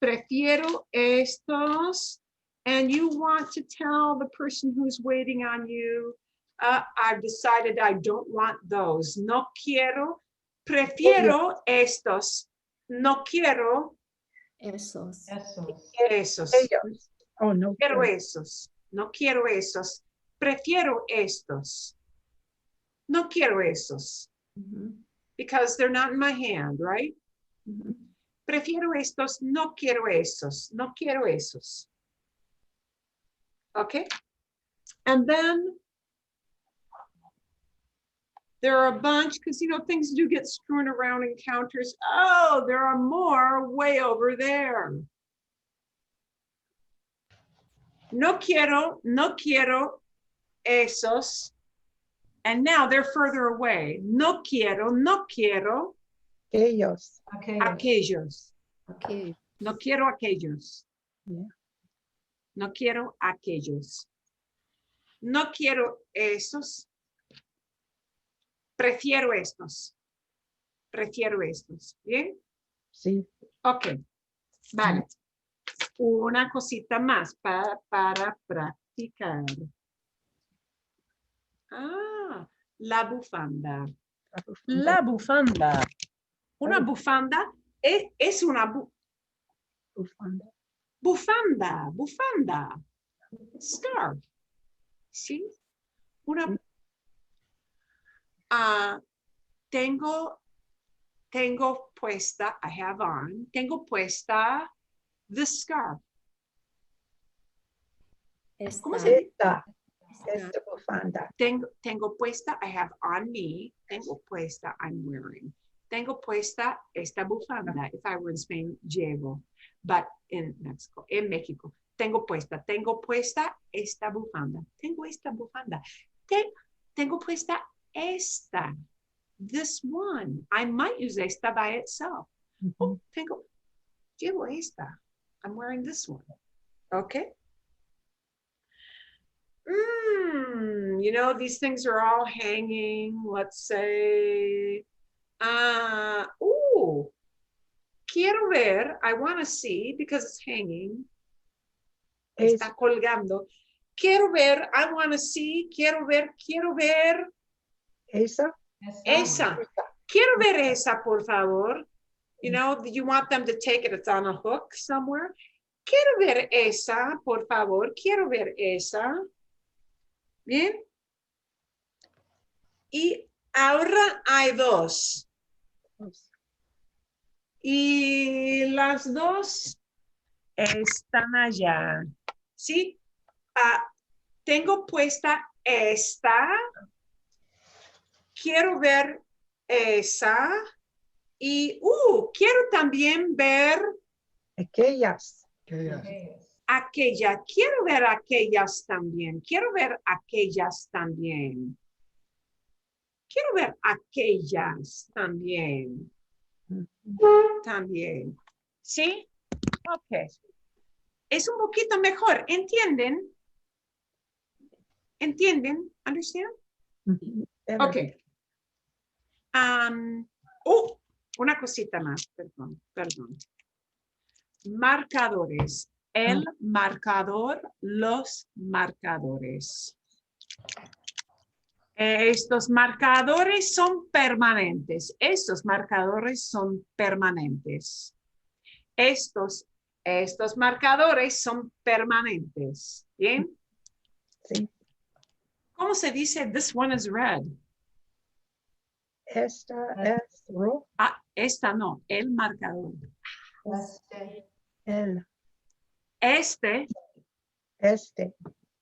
Prefiero estos. And you want to tell the person who's waiting on you, I've decided I don't want those. No quiero. Prefiero estos. No quiero Esos. esos. Ellos. Oh, no. Quiero esos. No quiero esos. Prefiero estos. No quiero esos. Mhm. Because they're not in my hand, right? Mhm. Prefiero estos. No quiero esos. No quiero esos. Okay. And then there are a bunch, because you know things do get strewn around in counters. Oh, there are more way over there. No quiero esos. And now they're further away. No quiero Ellos. aquellos. Okay. No quiero aquellos. Yeah. No quiero aquellos. No quiero esos. Prefiero estos. Prefiero estos. ¿Bien? Sí. Ok. Vale. Una cosita más para practicar. La bufanda. La bufanda. Una bufanda es una Bufanda. bufanda. Scarf. ¿Sí? Una. Tengo puesta, I have on, tengo puesta the scarf. ¿Cómo se dice? Esta. Esta bufanda. Tengo puesta, I have on me. Tengo puesta, I'm wearing. Tengo puesta esta bufanda. If I were in Spain, llevo. But in Mexico, en México, tengo puesta esta bufanda. Tengo esta bufanda. Tengo puesta esta. This one. I might use esta by itself. Oh, llevo esta. I'm wearing this one. Okay. You know, these things are all hanging. Let's say, quiero ver, I want to see because it's hanging. Está colgando. Quiero ver, I want to see, quiero ver. Esa. Esa. Quiero ver esa, por favor. You know, you want them to take it, it's on a hook somewhere. Quiero ver esa, por favor. Quiero ver esa. Bien. Y ahora hay dos. Y las dos están allá. ¿Sí? Tengo puesta esta. Quiero ver esa. Y quiero también ver Aquellas. aquella. Quiero ver aquellas también. Quiero ver aquellas también. Quiero ver aquellas también. También. ¿Sí? Ok. Es un poquito mejor. ¿Entienden? ¿Entienden? ¿Understand? Ok. Una cosita más. Perdón. Marcadores. El marcador, los marcadores. Estos marcadores son permanentes. Estos marcadores son permanentes. Estos marcadores son permanentes. ¿Bien? Sí. ¿Cómo se dice? This one is red. Esta es roja. Esta no. El marcador. El. Este.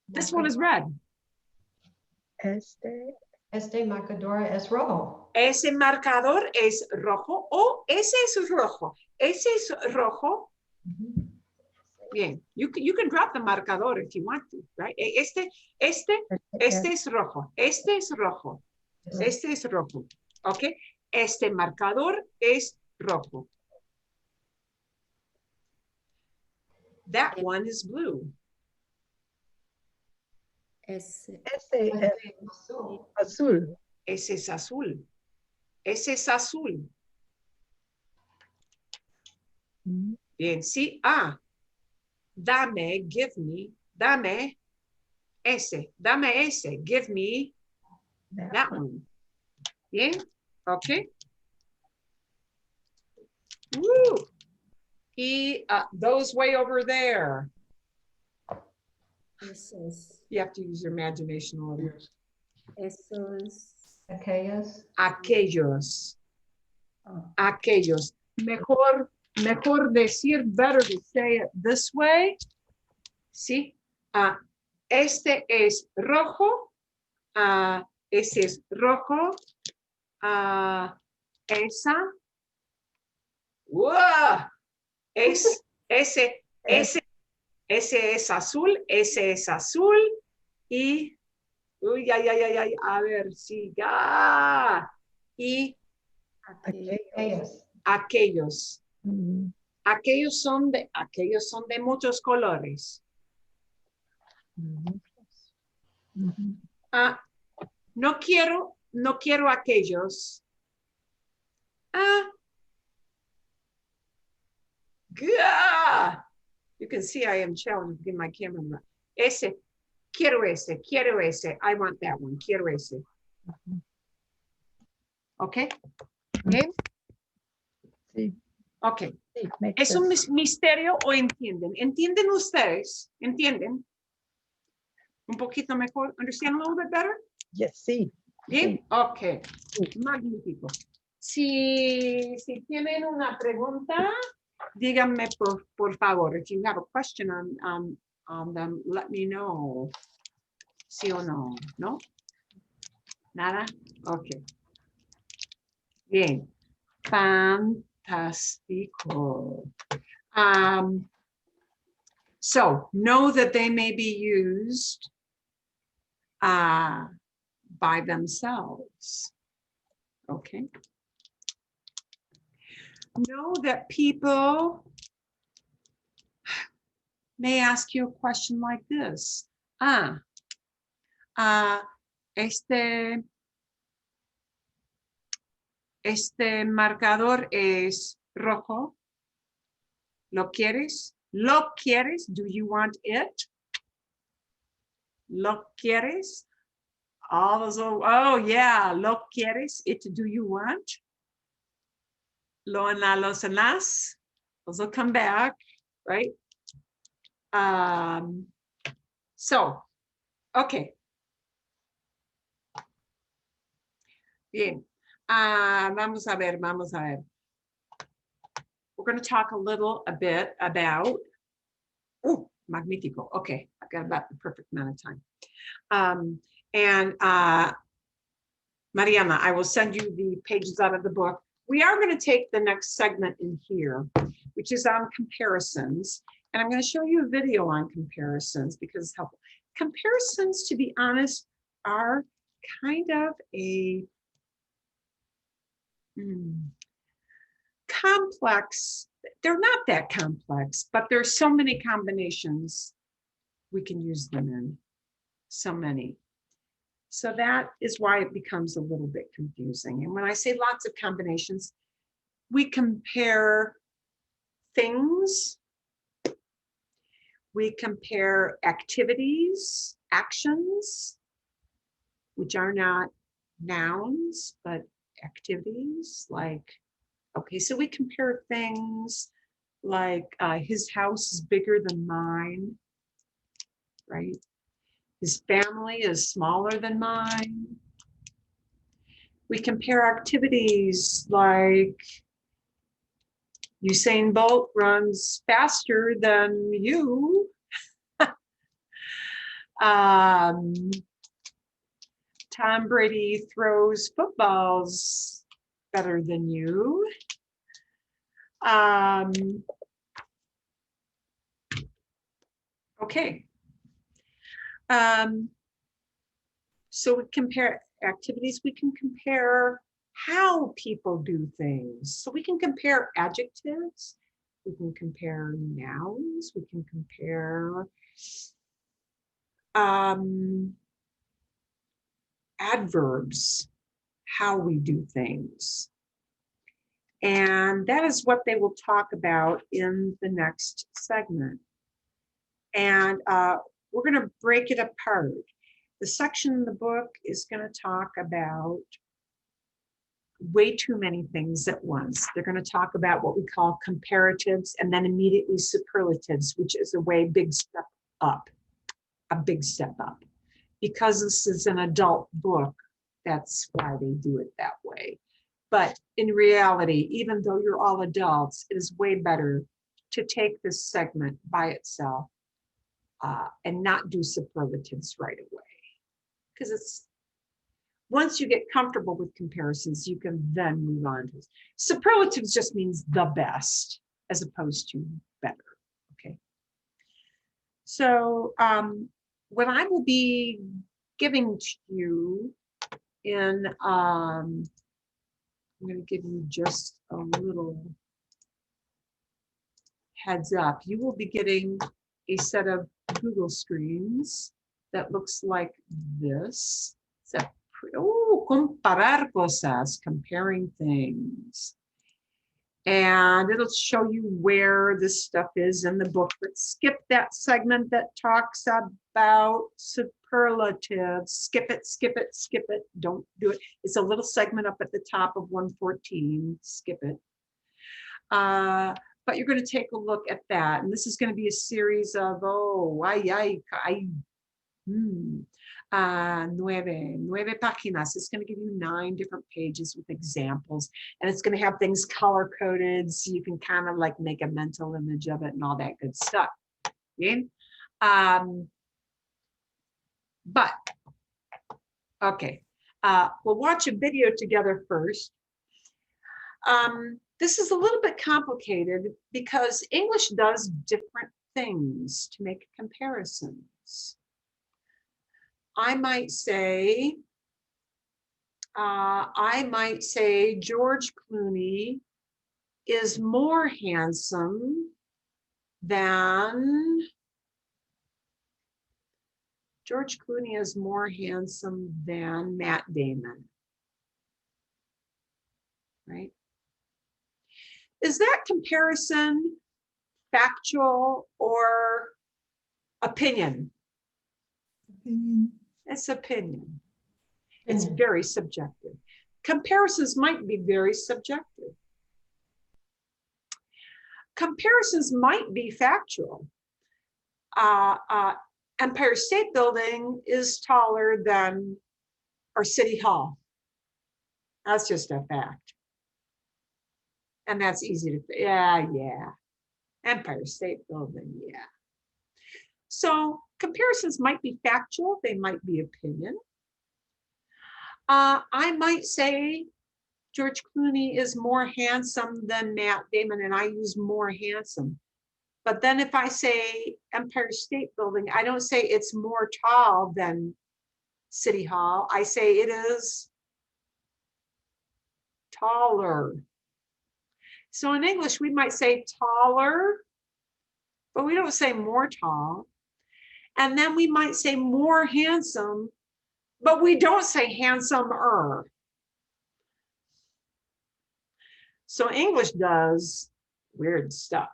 This one is red. Este marcador es rojo. Ese marcador es rojo o ese es rojo. Ese es rojo. Bien. You can drop the marcador if you want to, right? Este es rojo. Este es rojo. Este es rojo. ¿Ok? Este marcador es rojo. That one is blue. Ese. Ese es azul. Ese es azul. Ese es azul. Bien, sí. Dame, give me. Dame ese. Dame ese. Give me that one. Bien. Ok. Woo. Y those way over there. Esos. You have to use your imagination a little. Esos. Aquellas. Aquellos. Aquellos. Mejor decir, better to say it this way. Sí. Este es rojo. Ese es rojo. Esa. Wow. Ese es azul. Ese es azul. Y a ver, sí, ya. Y aquellos. Aquellos son de muchos colores. No quiero aquellos. You can see I am challenged in my camera. Quiero ese. I want that one. Quiero ese. Okay. Bien. Sí. Okay. Sí, ¿Es un misterio o entienden? ¿Entienden ustedes? ¿Entienden? Un poquito mejor. Understand a little bit better? Yes, sí. Bien. Sí. Ok. Magnífico. Si tienen una pregunta, díganme por favor. If you have a question on them, let me know. ¿Sí o no? ¿No? ¿Nada? Ok. Bien. Fantástico. So know that they may be used by themselves. Okay. Know that people may ask you a question like this. Este marcador es rojo. ¿Lo quieres? ¿Lo quieres? Do you want it? ¿Lo quieres? All those, oh yeah, ¿lo quieres? It, do you want? Lo en la, los en las. Those will come back, right? So, okay. Bien. Vamos a ver, vamos a ver. We're going to talk a bit about, oh, magnífico. Okay, I've got about the perfect amount of time. Mariana, I will send you the pages out of the book. We are going to take the next segment in here, which is on comparisons. And I'm going to show you a video on comparisons because it's helpful. Comparisons, to be honest, are kind of a complex. They're not that complex, but there's so many combinations we can use them in. So many. So that is why it becomes a little bit confusing. And when I say lots of combinations, we compare things, we compare activities, actions, which are not nouns, but activities like, okay, so we compare things like his house is bigger than mine, right? His family is smaller than mine. We compare activities like Usain Bolt runs faster than you. Tom Brady throws footballs better than you. Okay. So we compare activities, we can compare how people do things. So we can compare adjectives, we can compare nouns, we can compare adverbs, how we do things. And that is what they will talk about in the next segment. And we're going to break it apart. The section in the book is going to talk about way too many things at once. They're going to talk about what we call comparatives and then immediately superlatives, which is a big step up, a big step up. Because this is an adult book, that's why they do it that way. But in reality, even though you're all adults, it is way better to take this segment by itself and not do superlatives right away. Because it's, once you get comfortable with comparisons, you can then move on to superlatives. Just means the best as opposed to better. Okay. So what I will be giving to you in, I'm going to give you just a little heads up. You will be getting a set of Google screens that looks like this. Comparar cosas, comparing things. And it'll show you where this stuff is in the book, but skip that segment that talks about superlatives. Skip it, skip it, skip it. Don't do it. It's a little segment up at the top of 114. Skip it. But you're going to take a look at that. And this is going to be a series of, nueve páginas. It's going to give you 9 different pages with examples, and it's going to have things color coded so you can kind of like make a mental image of it and all that good stuff. Okay? But, okay, we'll watch a video together first. This is a little bit complicated because English does different things to make comparisons. I might say George Clooney is more handsome than Matt Damon, right? Is that comparison factual or opinion? It's opinion. It's very subjective. Comparisons might be very subjective. Comparisons might be factual. Empire State Building is taller than our City Hall. That's just a fact. And that's easy to, yeah. Empire State Building, yeah. So comparisons might be factual, they might be opinion. I might say George Clooney is more handsome than Matt Damon, and I use more handsome. But then if I say Empire State Building, I don't say it's more tall than City Hall. I say it is taller. So in English, we might say taller, but we don't say more tall. And then we might say more handsome, but we don't say handsomer. So English does weird stuff.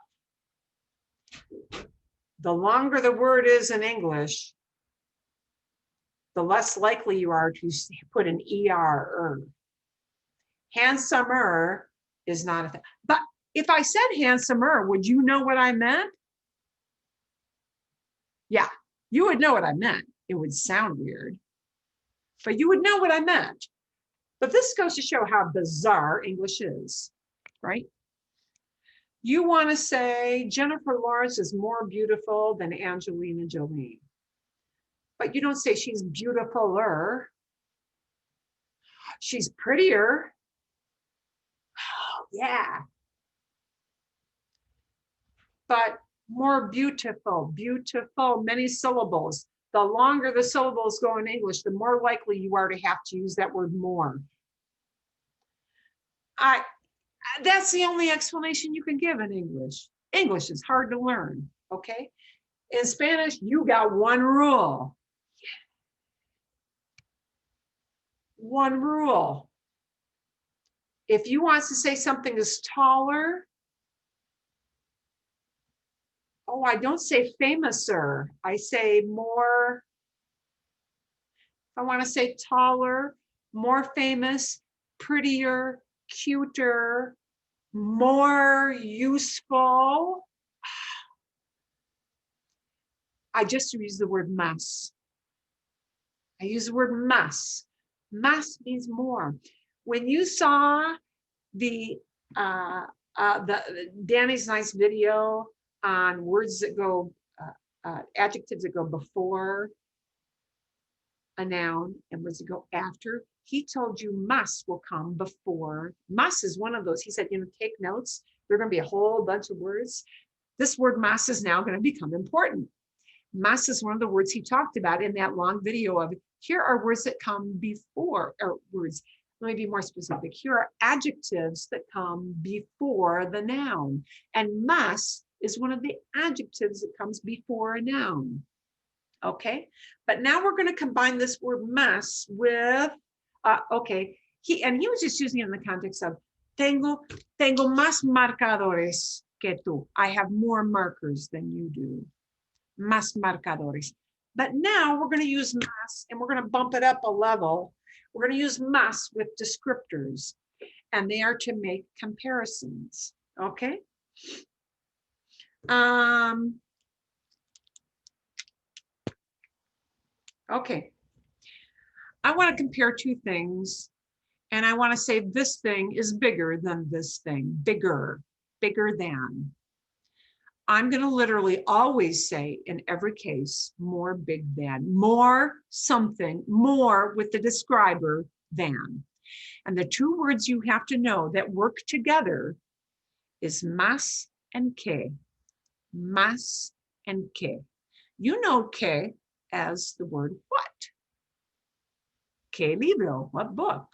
The longer the word is in English, the less likely you are to put an ER. Handsomer is not a thing. But if I said handsomer, would you know what I meant? Yeah, you would know what I meant. It would sound weird, but you would know what I meant. But this goes to show how bizarre English is, right? You want to say Jennifer Lawrence is more beautiful than Angelina Jolie, but you don't say she's beautifuler. She's prettier. Oh, yeah. But more beautiful, many syllables. The longer the syllables go in English, the more likely you are to have to use that word more. That's the only explanation you can give in English. English is hard to learn, okay? In Spanish, you got one rule. One rule. If you want to say something is taller, oh, I don't say famouser. I say more. I want to say taller, more famous, prettier, cuter, more useful. I just use the word más. I use the word más. Más means more. When you saw the Danny's nice video on words that go, adjectives that go before a noun and words that go after, he told you más will come before. Más is one of those. He said, take notes. There are going to be a whole bunch of words. This word más is now going to become important. Más is one of the words he talked about in that long video of, here are words that come before, or words, let me be more specific. Here are adjectives that come before the noun. And más is one of the adjectives that comes before a noun. Okay, but now we're going to combine this word más with, okay, he was just using it in the context of, tengo más marcadores que tú. I have more markers than you do. Más marcadores. But now we're going to use más and we're going to bump it up a level. We're going to use más with descriptors, and they are to make comparisons. Okay. Okay. I want to compare two things, and I want to say this thing is bigger than this thing. Bigger than. I'm going to literally always say in every case, more big than, more something, more with the describer than. And the two words you have to know that work together is más and que. Más and que. You know que as the word what? Que libro, what book?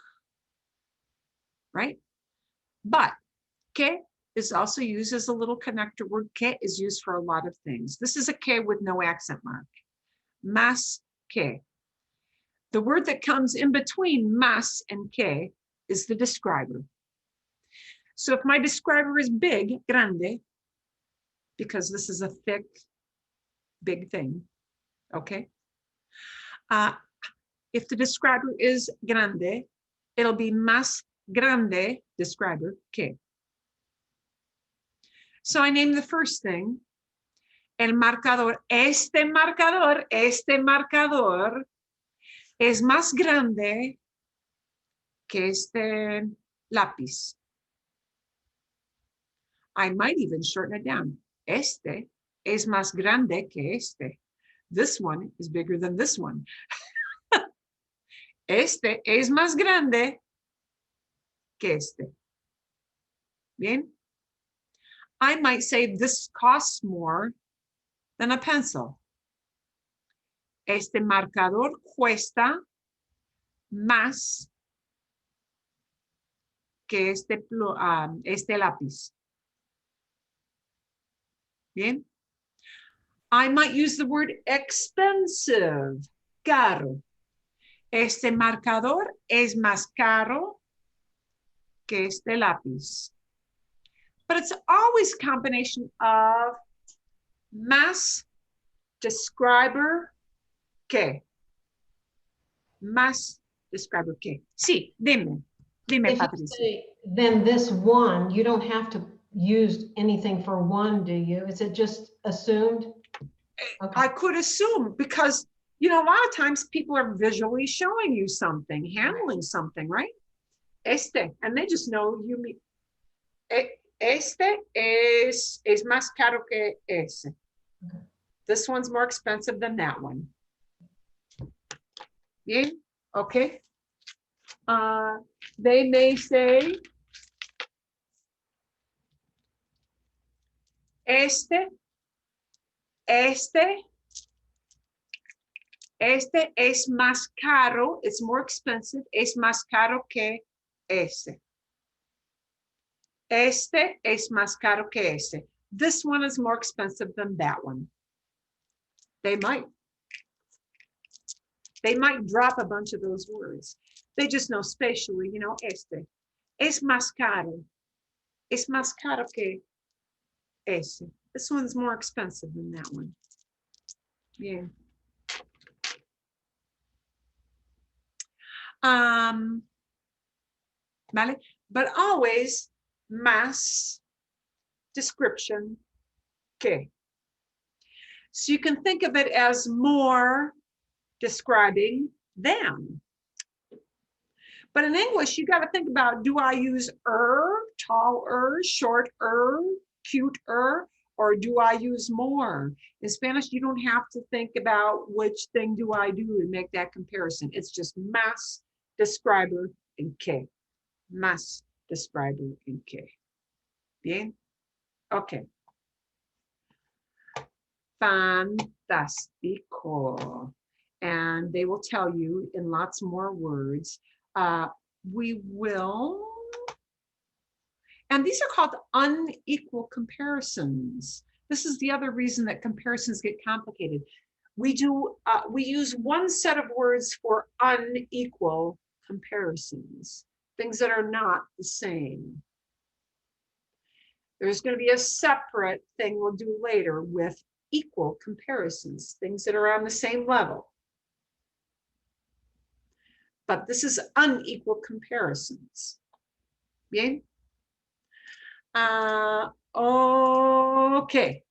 Right? But que is also used as a little connector word. Que is used for a lot of things. This is a que with no accent mark. Más que. The word that comes in between más and que is the describer. So if my describer is big, grande, because this is a thick, big thing, okay? If the describer is grande, it'll be más grande describer que. So I name the first thing, el marcador. Este marcador es más grande que este lápiz. I might even shorten it down. Este es más grande que este. This one is bigger than this one. Este es más grande que este. Bien? I might say this costs more than a pencil. Este marcador cuesta más que este lápiz. Bien? I might use the word expensive, caro. Este marcador es más caro que este lápiz. But it's always a combination of más describer que. Más describer que. Sí, dime, If you Patricia. say, then this one, you don't have to use anything for one, do you? Is it just assumed? Okay. I could assume because, you know, a lot of times people are visually showing you something, handling something, right? Este, and they just know you mean, este es más caro que ese. Okay. This one's more expensive than that one. Bien, okay. They may say, este es más caro, it's more expensive, es más caro que ese. Este es más caro que ese. This one is more expensive than that one. They might drop a bunch of those words. They just know spatially, you know, este es más caro que ese. This one's more expensive than that one. Yeah. Vale? But always más description que. So you can think of it as more describing than. But in English, you got to think about, do I use tall short cute or do I use more? In Spanish, you don't have to think about which thing do I do to make that comparison. It's just más describer en que. Más describer en que. Bien? Okay. Fantástico. And they will tell you in lots more words. We will, and these are called unequal comparisons. This is the other reason that comparisons get complicated. We use one set of words for unequal comparisons, things that are not the same. There's going to be a separate thing we'll do later with equal comparisons, things that are on the same level. But this is unequal comparisons. Bien? Okay.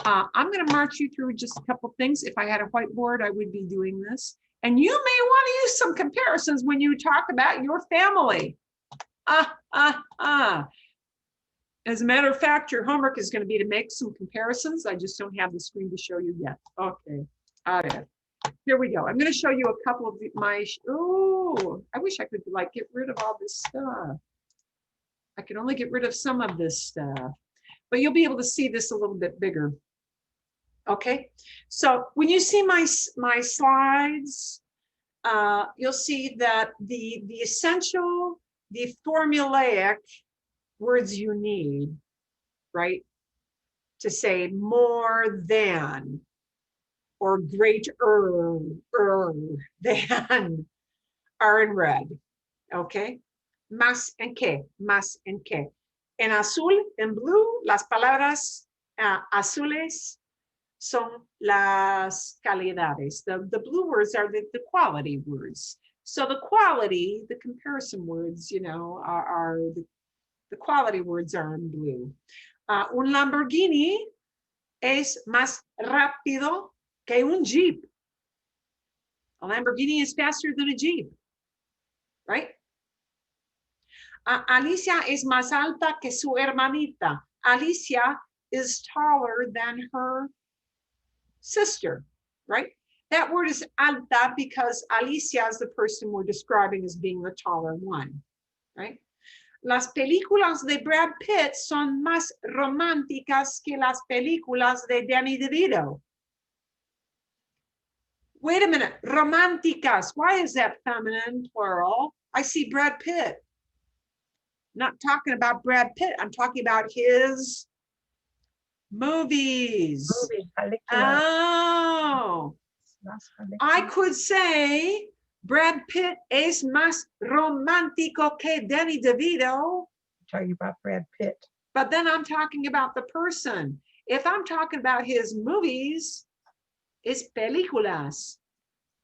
I'm going to march you through just a couple things. If I had a whiteboard, I would be doing this. And you may want to use some comparisons when you talk about your family. As a matter of fact, your homework is going to be to make some comparisons. I just don't have the screen to show you yet. Okay. All right. Here we go. I'm going to show you a couple of my, oh, I wish I could like get rid of all this stuff. I can only get rid of some of this stuff, but you'll be able to see this a little bit bigger. Okay. So when you see my slides, you'll see that the essential, the formulaic words you need, right? To say more than or greater than are in red, okay? Más en qué, más en qué. En azul, en blue, las palabras azules son las calidades. The blue words are the quality words. So the quality, the comparison words, you know, are the quality words are in blue. Un Lamborghini es más rápido que un Jeep. A Lamborghini is faster than a Jeep, right? Alicia es más alta que su hermanita. Alicia is taller than her sister, right? That word is alta because Alicia is the person we're describing as being the taller one, right? Las películas de Brad Pitt son más románticas que las películas de Danny DeVito. Wait a minute, románticas. Why is that feminine plural? I see Brad Pitt. Not talking about Brad Pitt. I'm talking about his movies. Oh, I could say Brad Pitt es más romántico que Danny DeVito. Talking about Brad Pitt. But then I'm talking about the person. If I'm talking about his movies, es películas,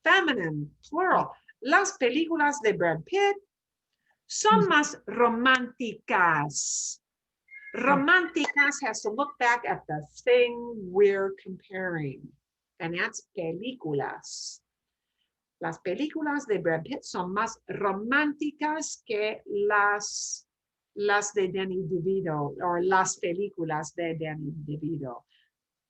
feminine, plural. Las películas de Brad Pitt son más románticas. Románticas has to look back at the thing we're comparing, and that's películas. Las películas de Brad Pitt son más románticas que las de Danny DeVito, or las películas de Danny DeVito.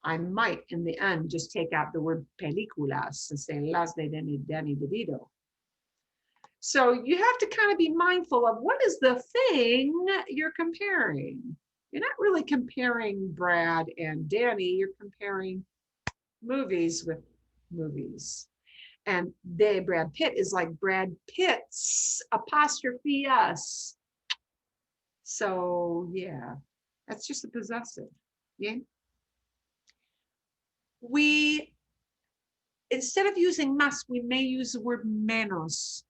I might, in the end, just take out the word películas and say las de Danny DeVito. So you have to kind of be mindful of what is the thing you're comparing. You're not really comparing Brad and Danny, you're comparing movies with movies. And de Brad Pitt is like Brad Pitt's apostrophe us. So yeah, that's just a possessive, yeah? We, instead of using más, we may use the word menos.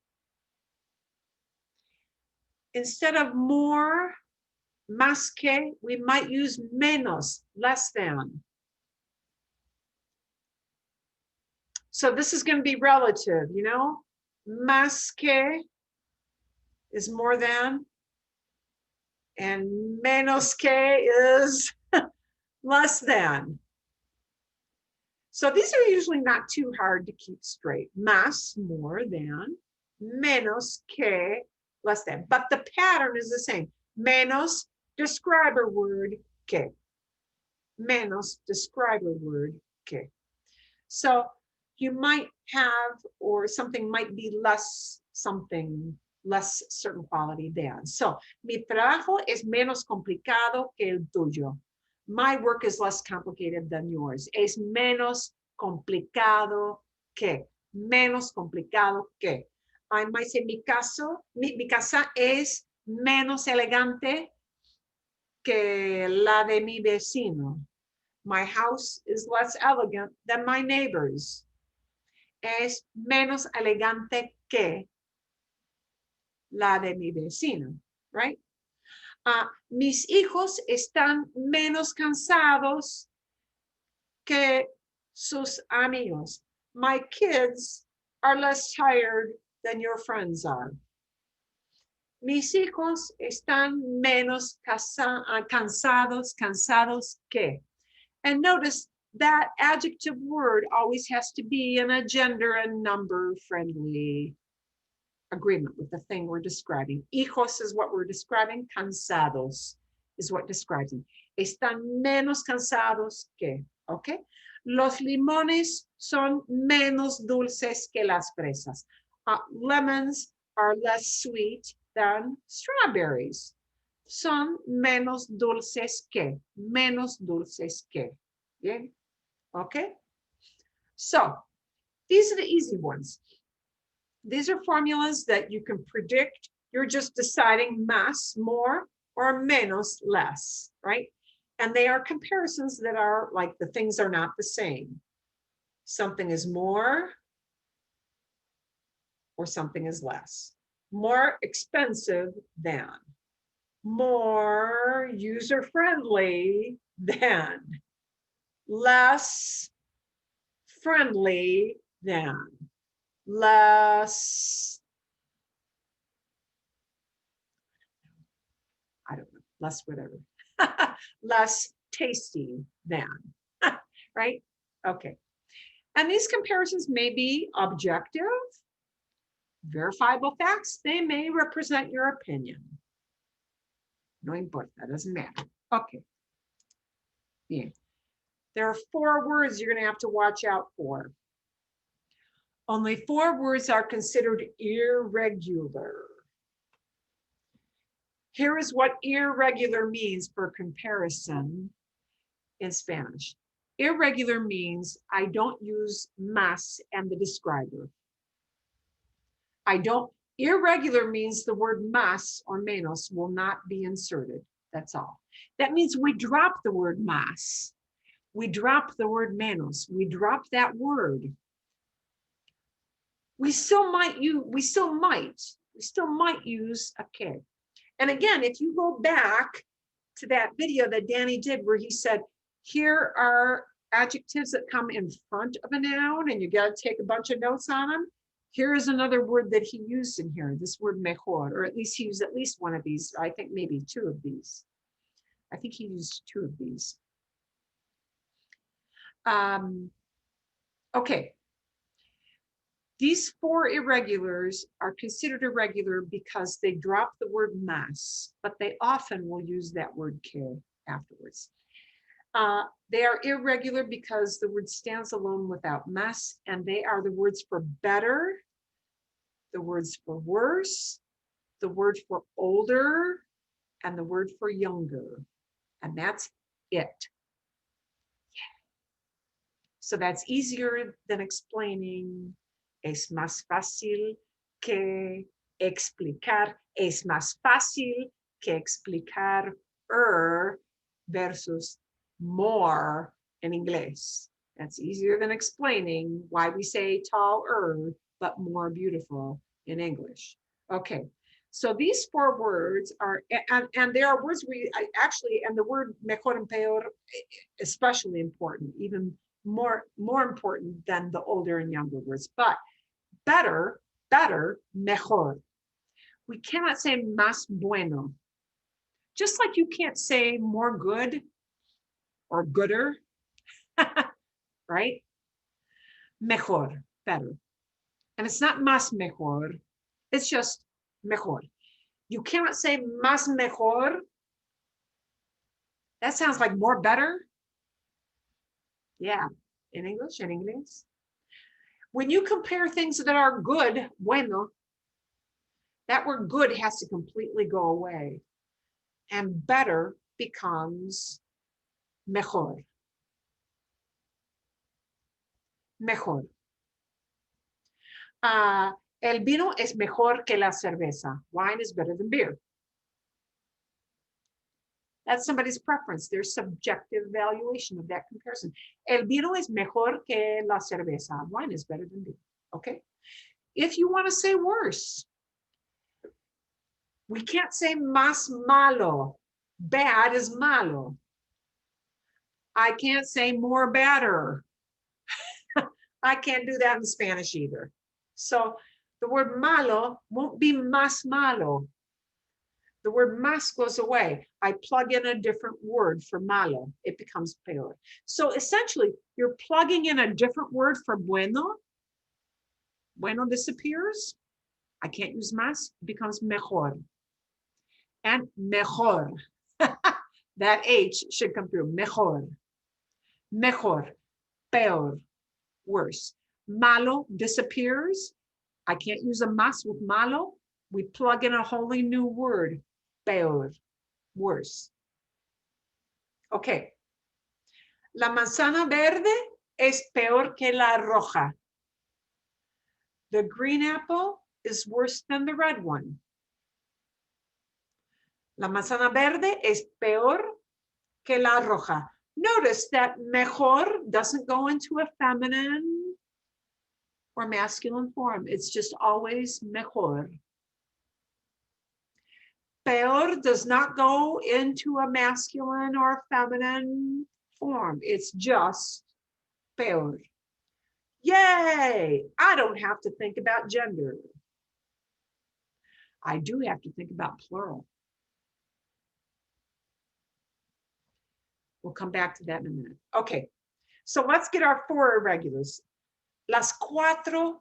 Instead of more, más que, we might use menos, less than. So this is going to be relative, you know? Más que is more than, and menos que is less than. So these are usually not too hard to keep straight. Más, more than, menos que, less than. But the pattern is the same. Menos, describer word, que. Menos, describer word, que. So you might have, or something might be less something, less certain quality than. So, mi trabajo es menos complicado que el tuyo. My work is less complicated than yours. Es menos complicado que. Menos complicado que. I might say, mi casa es menos elegante que la de mi vecino. My house is less elegant than my neighbor's. Es menos elegante que la de mi vecino, right? Mis hijos están menos cansados que sus amigos. My kids are less tired than your friends are. Mis hijos están menos cansados que. And notice that adjective word always has to be in a gender and number friendly agreement with the thing we're describing. Hijos is what we're describing, cansados. is what describes them. Están menos cansados que, okay? Los limones son menos dulces que las fresas. Lemons are less sweet than strawberries. Son menos dulces que, menos dulces que. Bien, okay? So these are the easy ones. These are formulas that you can predict. You're just deciding más, more, or menos, less, right? And they are comparisons that are like the things are not the same. Something is more or something is less. More expensive than. More user-friendly than. Less friendly than. Less, I don't know, less whatever. Less tasty than, right? Okay. And these comparisons may be objective, verifiable facts. They may represent your opinion. No importa, that doesn't matter. Okay. Yeah. There are 4 words you're going to have to watch out for. Only 4 words are considered irregular. Here is what irregular means for comparison in Spanish. Irregular means I don't use más and the describer. Irregular means the word más or menos will not be inserted. That's all. That means we drop the word más. We drop the word menos. We drop that word. We still might use a que. And again, if you go back to that video that Danny did where he said, here are adjectives that come in front of a noun and you got to take a bunch of notes on them. Here is another word that he used in here, this word mejor, or at least he used at least one of these. I think maybe 2 of these. I think he used 2 of these. Okay. These 4 irregulars are considered irregular because they drop the word más, but they often will use that word que afterwards. They are irregular because the word stands alone without más, and they are the words for better, the words for worse, the word for older, and the word for younger. And that's it. So that's easier than explaining. Es más fácil que explicar. Es más fácil que explicar versus more in inglés. That's easier than explaining why we say taller but more beautiful in English. Okay, so these 4 words are, and there are words we actually, and the word mejor and peor, especially important, even more important than the older and younger words, but better, mejor. We cannot say más bueno. Just like you can't say more good or gooder, right? Mejor, better. And it's not más mejor, it's just mejor. You cannot say más mejor. That sounds like more better. Yeah, in English. When you compare things that are good, bueno, that word good has to completely go away. And better becomes mejor. Mejor. El vino es mejor que la cerveza. Wine is better than beer. That's somebody's preference. There's subjective evaluation of that comparison. El vino es mejor que la cerveza. Wine is better than beer. Okay. If you want to say worse, we can't say más malo. Bad is malo. I can't say more badder. I can't do that in Spanish either. So the word malo won't be más malo. The word más goes away. I plug in a different word for malo. It becomes peor. So essentially, you're plugging in a different word for bueno. Bueno disappears. I can't use más. It becomes mejor. And mejor. That H should come through. Mejor. Mejor. Peor. Worse. Malo disappears. I can't use a más with malo. We plug in a wholly new word. Peor. Worse. Okay. La manzana verde es peor que la roja. The green apple is worse than the red one. La manzana verde es peor que la roja. Notice that mejor doesn't go into a feminine or masculine form. It's just always mejor. Peor does not go into a masculine or feminine form. It's just peor. Yay! I don't have to think about gender. I do have to think about plural. We'll come back to that in a minute. Okay, so let's get our 4 irregulars. Las cuatro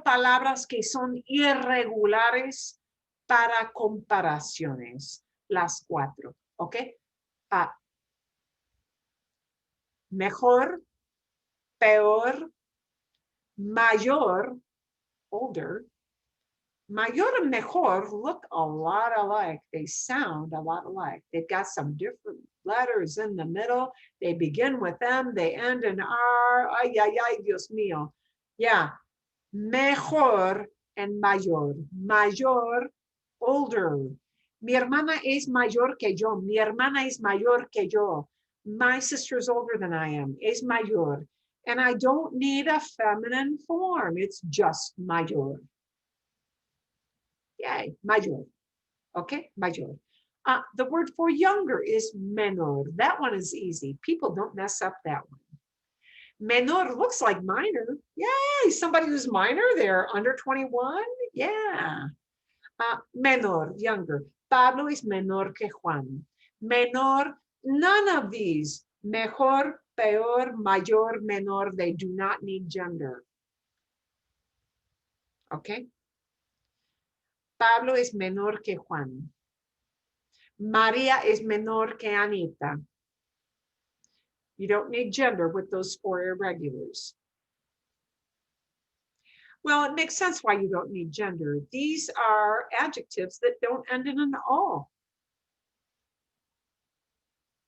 palabras que son irregulares para comparaciones. Las 4, okay? Mejor, peor, mayor, older. Mayor and mejor look a lot alike. They sound a lot alike. They've got some different letters in the middle. They begin with M, they end in R. Ay, ay, ay, Dios mío. Yeah. Mejor and mayor. Mayor, older. Mi hermana es mayor que yo. Mi hermana es mayor que yo. My sister is older than I am. Es mayor. And I don't need a feminine form. It's just mayor. Yay, mayor. Okay, mayor. The word for younger is menor. That one is easy. People don't mess up that one. Menor looks like minor. Yay, somebody who's minor, they're under 21. Yeah. Menor, younger. Pablo is menor que Juan. Menor, none of these. Mejor, peor, mayor, menor, they do not need gender. Okay. Pablo es menor que Juan. María es menor que Anita. You don't need gender with those 4 irregulars. Well, it makes sense why you don't need gender. These are adjectives that don't end in an all.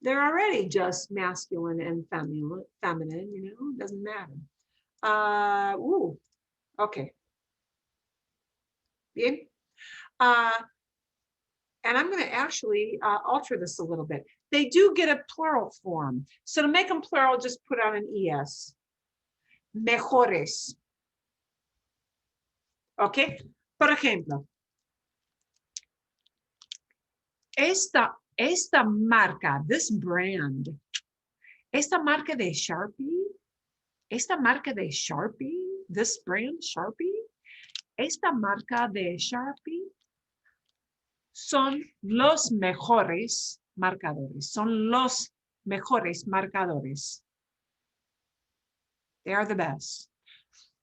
They're already just masculine and feminine, you know, it doesn't matter. Okay. Bien. And I'm going to actually alter this a little bit. They do get a plural form. So to make them plural, just put on an ES. Mejores. Okay. Por ejemplo, esta marca, this brand, esta marca de Sharpie, this brand Sharpie, esta marca de Sharpie, son los mejores marcadores. Son los mejores marcadores. They are the best.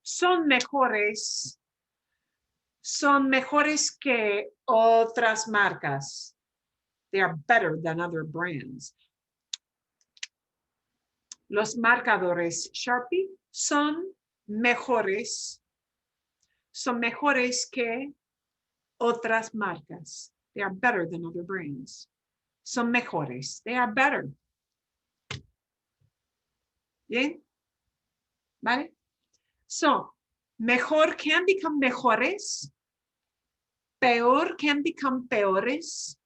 Son mejores que otras marcas. They are better than other brands. Los marcadores Sharpie son mejores que otras marcas. They are better than other brands. Son mejores. They are better. Bien? ¿Vale? So, mejor can become mejores. Peor can become peores.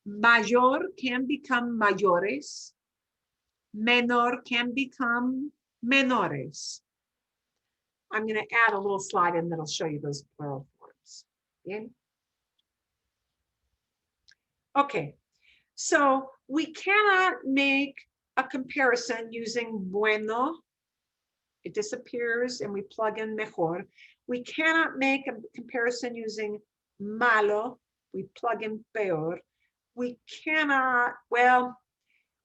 Mayor can become mayores. Menor can become menores. I'm going to add a little slide in that'll show you those plural forms. Bien? Okay, so we cannot make a comparison using bueno. It disappears and we plug in mejor. We cannot make a comparison using malo. We plug in peor. We cannot, well,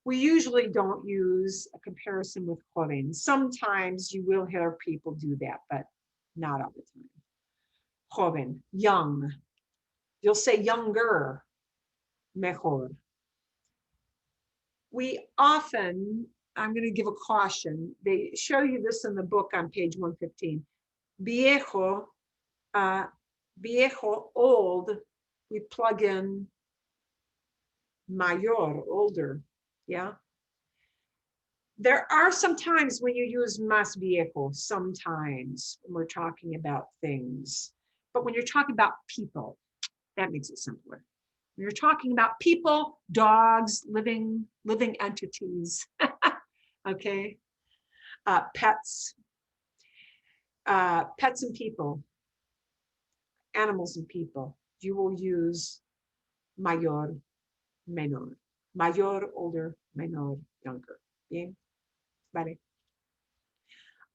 we usually don't use a comparison with joven. Sometimes you will hear people do that, but not all the time. Joven, young. You'll say younger. Mejor. we often, I'm going to give a caution. They show you this in the book on page 115. Viejo, viejo, old, we plug in mayor, older, yeah? There are some times when you use más viejo, sometimes when we're talking about things. But when you're talking about people, that makes it simpler. When you're talking about people, dogs, living entities, okay? Pets, pets and people, animals and people, you will use mayor, menor. Mayor, older, menor, younger. Bien? Vale.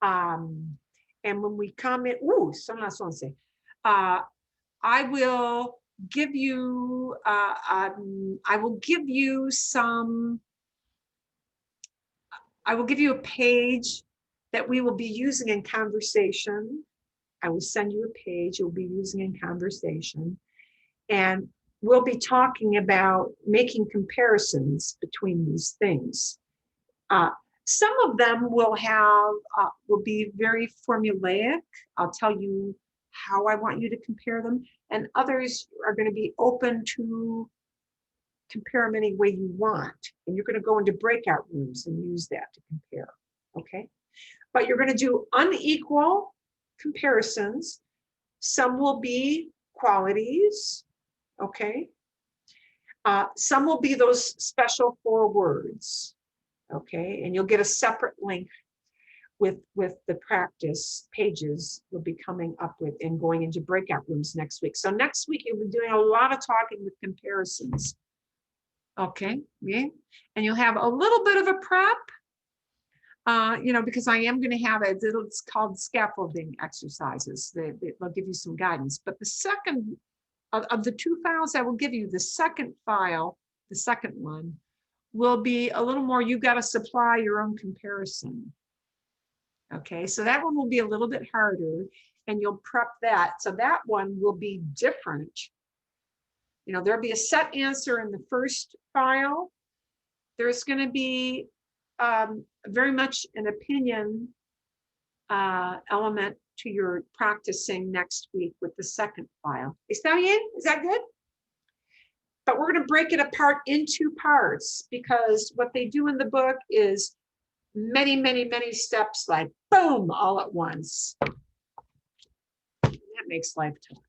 And when we comment, son las 11. I will give you, I will give you a page that we will be using in conversation. I will send you a page you'll be using in conversation. And we'll be talking about making comparisons between these things. Some of them will be very formulaic. I'll tell you how I want you to compare them. And others are going to be open to compare them any way you want. And you're going to go into breakout rooms and use that to compare, okay? But you're going to do unequal comparisons. Some will be qualities, okay? Some will be those special 4 words, okay? And you'll get a separate link with the practice pages we'll be coming up with and going into breakout rooms next week. So next week, you'll be doing a lot of talking with comparisons. Okay, yeah. And you'll have a little bit of a prep, because I am going to have it's called scaffolding exercises. They'll give you some guidance. But the second of the 2 files I will give you, the second file, the second one, will be a little more, you've got to supply your own comparison. Okay, so that one will be a little bit harder and you'll prep that. So that one will be different. There'll be a set answer in the first file. There's going to be very much an opinion element to your practicing next week with the second file. ¿Está bien? Is that good? But we're going to break it apart in 2 parts because what they do in the book is many, many, many steps, like boom, all at once. That makes life tough.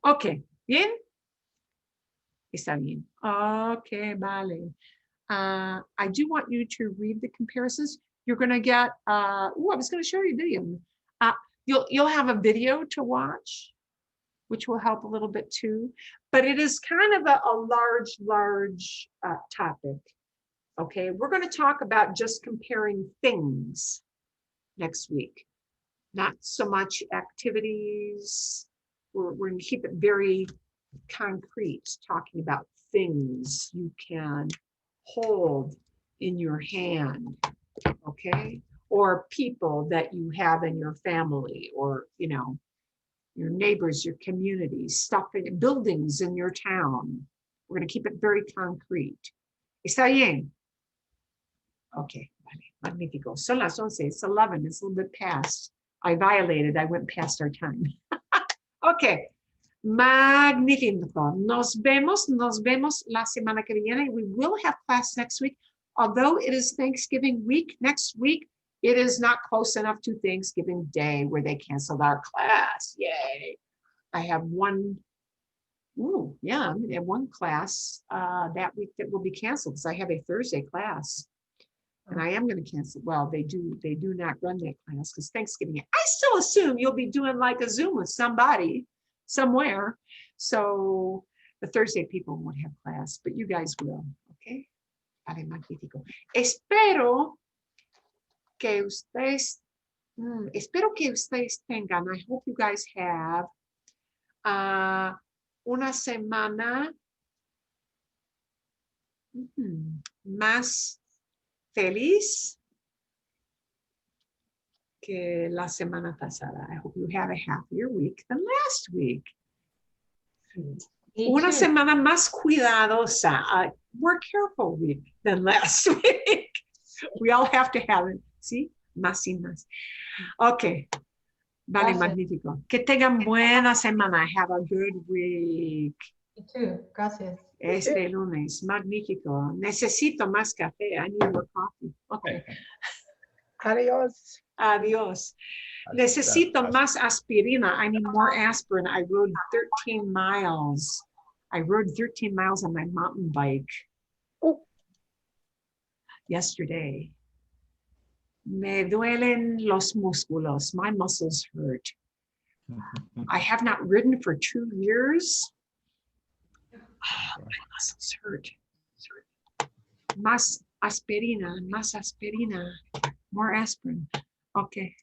Okay, bien? Está bien. Okay, vale. I do want you to read the comparisons. You're going to get, I was going to show you a video. You'll have a video to watch, which will help a little bit too. But it is kind of a large topic. Okay, we're going to talk about just comparing things next week, not so much activities. We're going to keep it very concrete, talking about things you can hold in your hand, okay? Or people that you have in your family, or your neighbors, your community, stuff in buildings in your town. We're going to keep it very concrete. ¿Está bien? Okay, magnifico. Son las 11, it's 11, it's a little bit past. I went past our time. Okay, magnífico. Nos vemos la semana que viene. We will have class next week. Although it is Thanksgiving week, next week, it is not close enough to Thanksgiving Day where they canceled our class. Yay. I have one class that week that will be canceled because I have a Thursday class. And I am going to cancel. Well, they do not run that class because Thanksgiving. I still assume you'll be doing like a Zoom with somebody somewhere. So the Thursday people won't have class, but you guys will. Okay. Vale, magnífico. Espero que ustedes tengan, I hope you guys have una semana más feliz que la semana pasada. I hope you have a happier week than last week. Una too. semana más cuidadosa. More careful week than last week. We all have to have it. ¿Sí? Más y más. Ok. Vale, Gracias. magnífico. Que tengan buena semana. Have a good week. You too. Gracias. Este lunes. Magnífico. Necesito más café. I need more coffee. Ok. Adios. Adiós. Necesito más aspirina. I need more aspirin. I rode 13 miles. I rode 13 miles on my mountain bike Oh. yesterday. Me duelen los músculos. My muscles hurt. I have not ridden for 2 years. My muscles hurt. Más aspirina, more aspirin. Okay.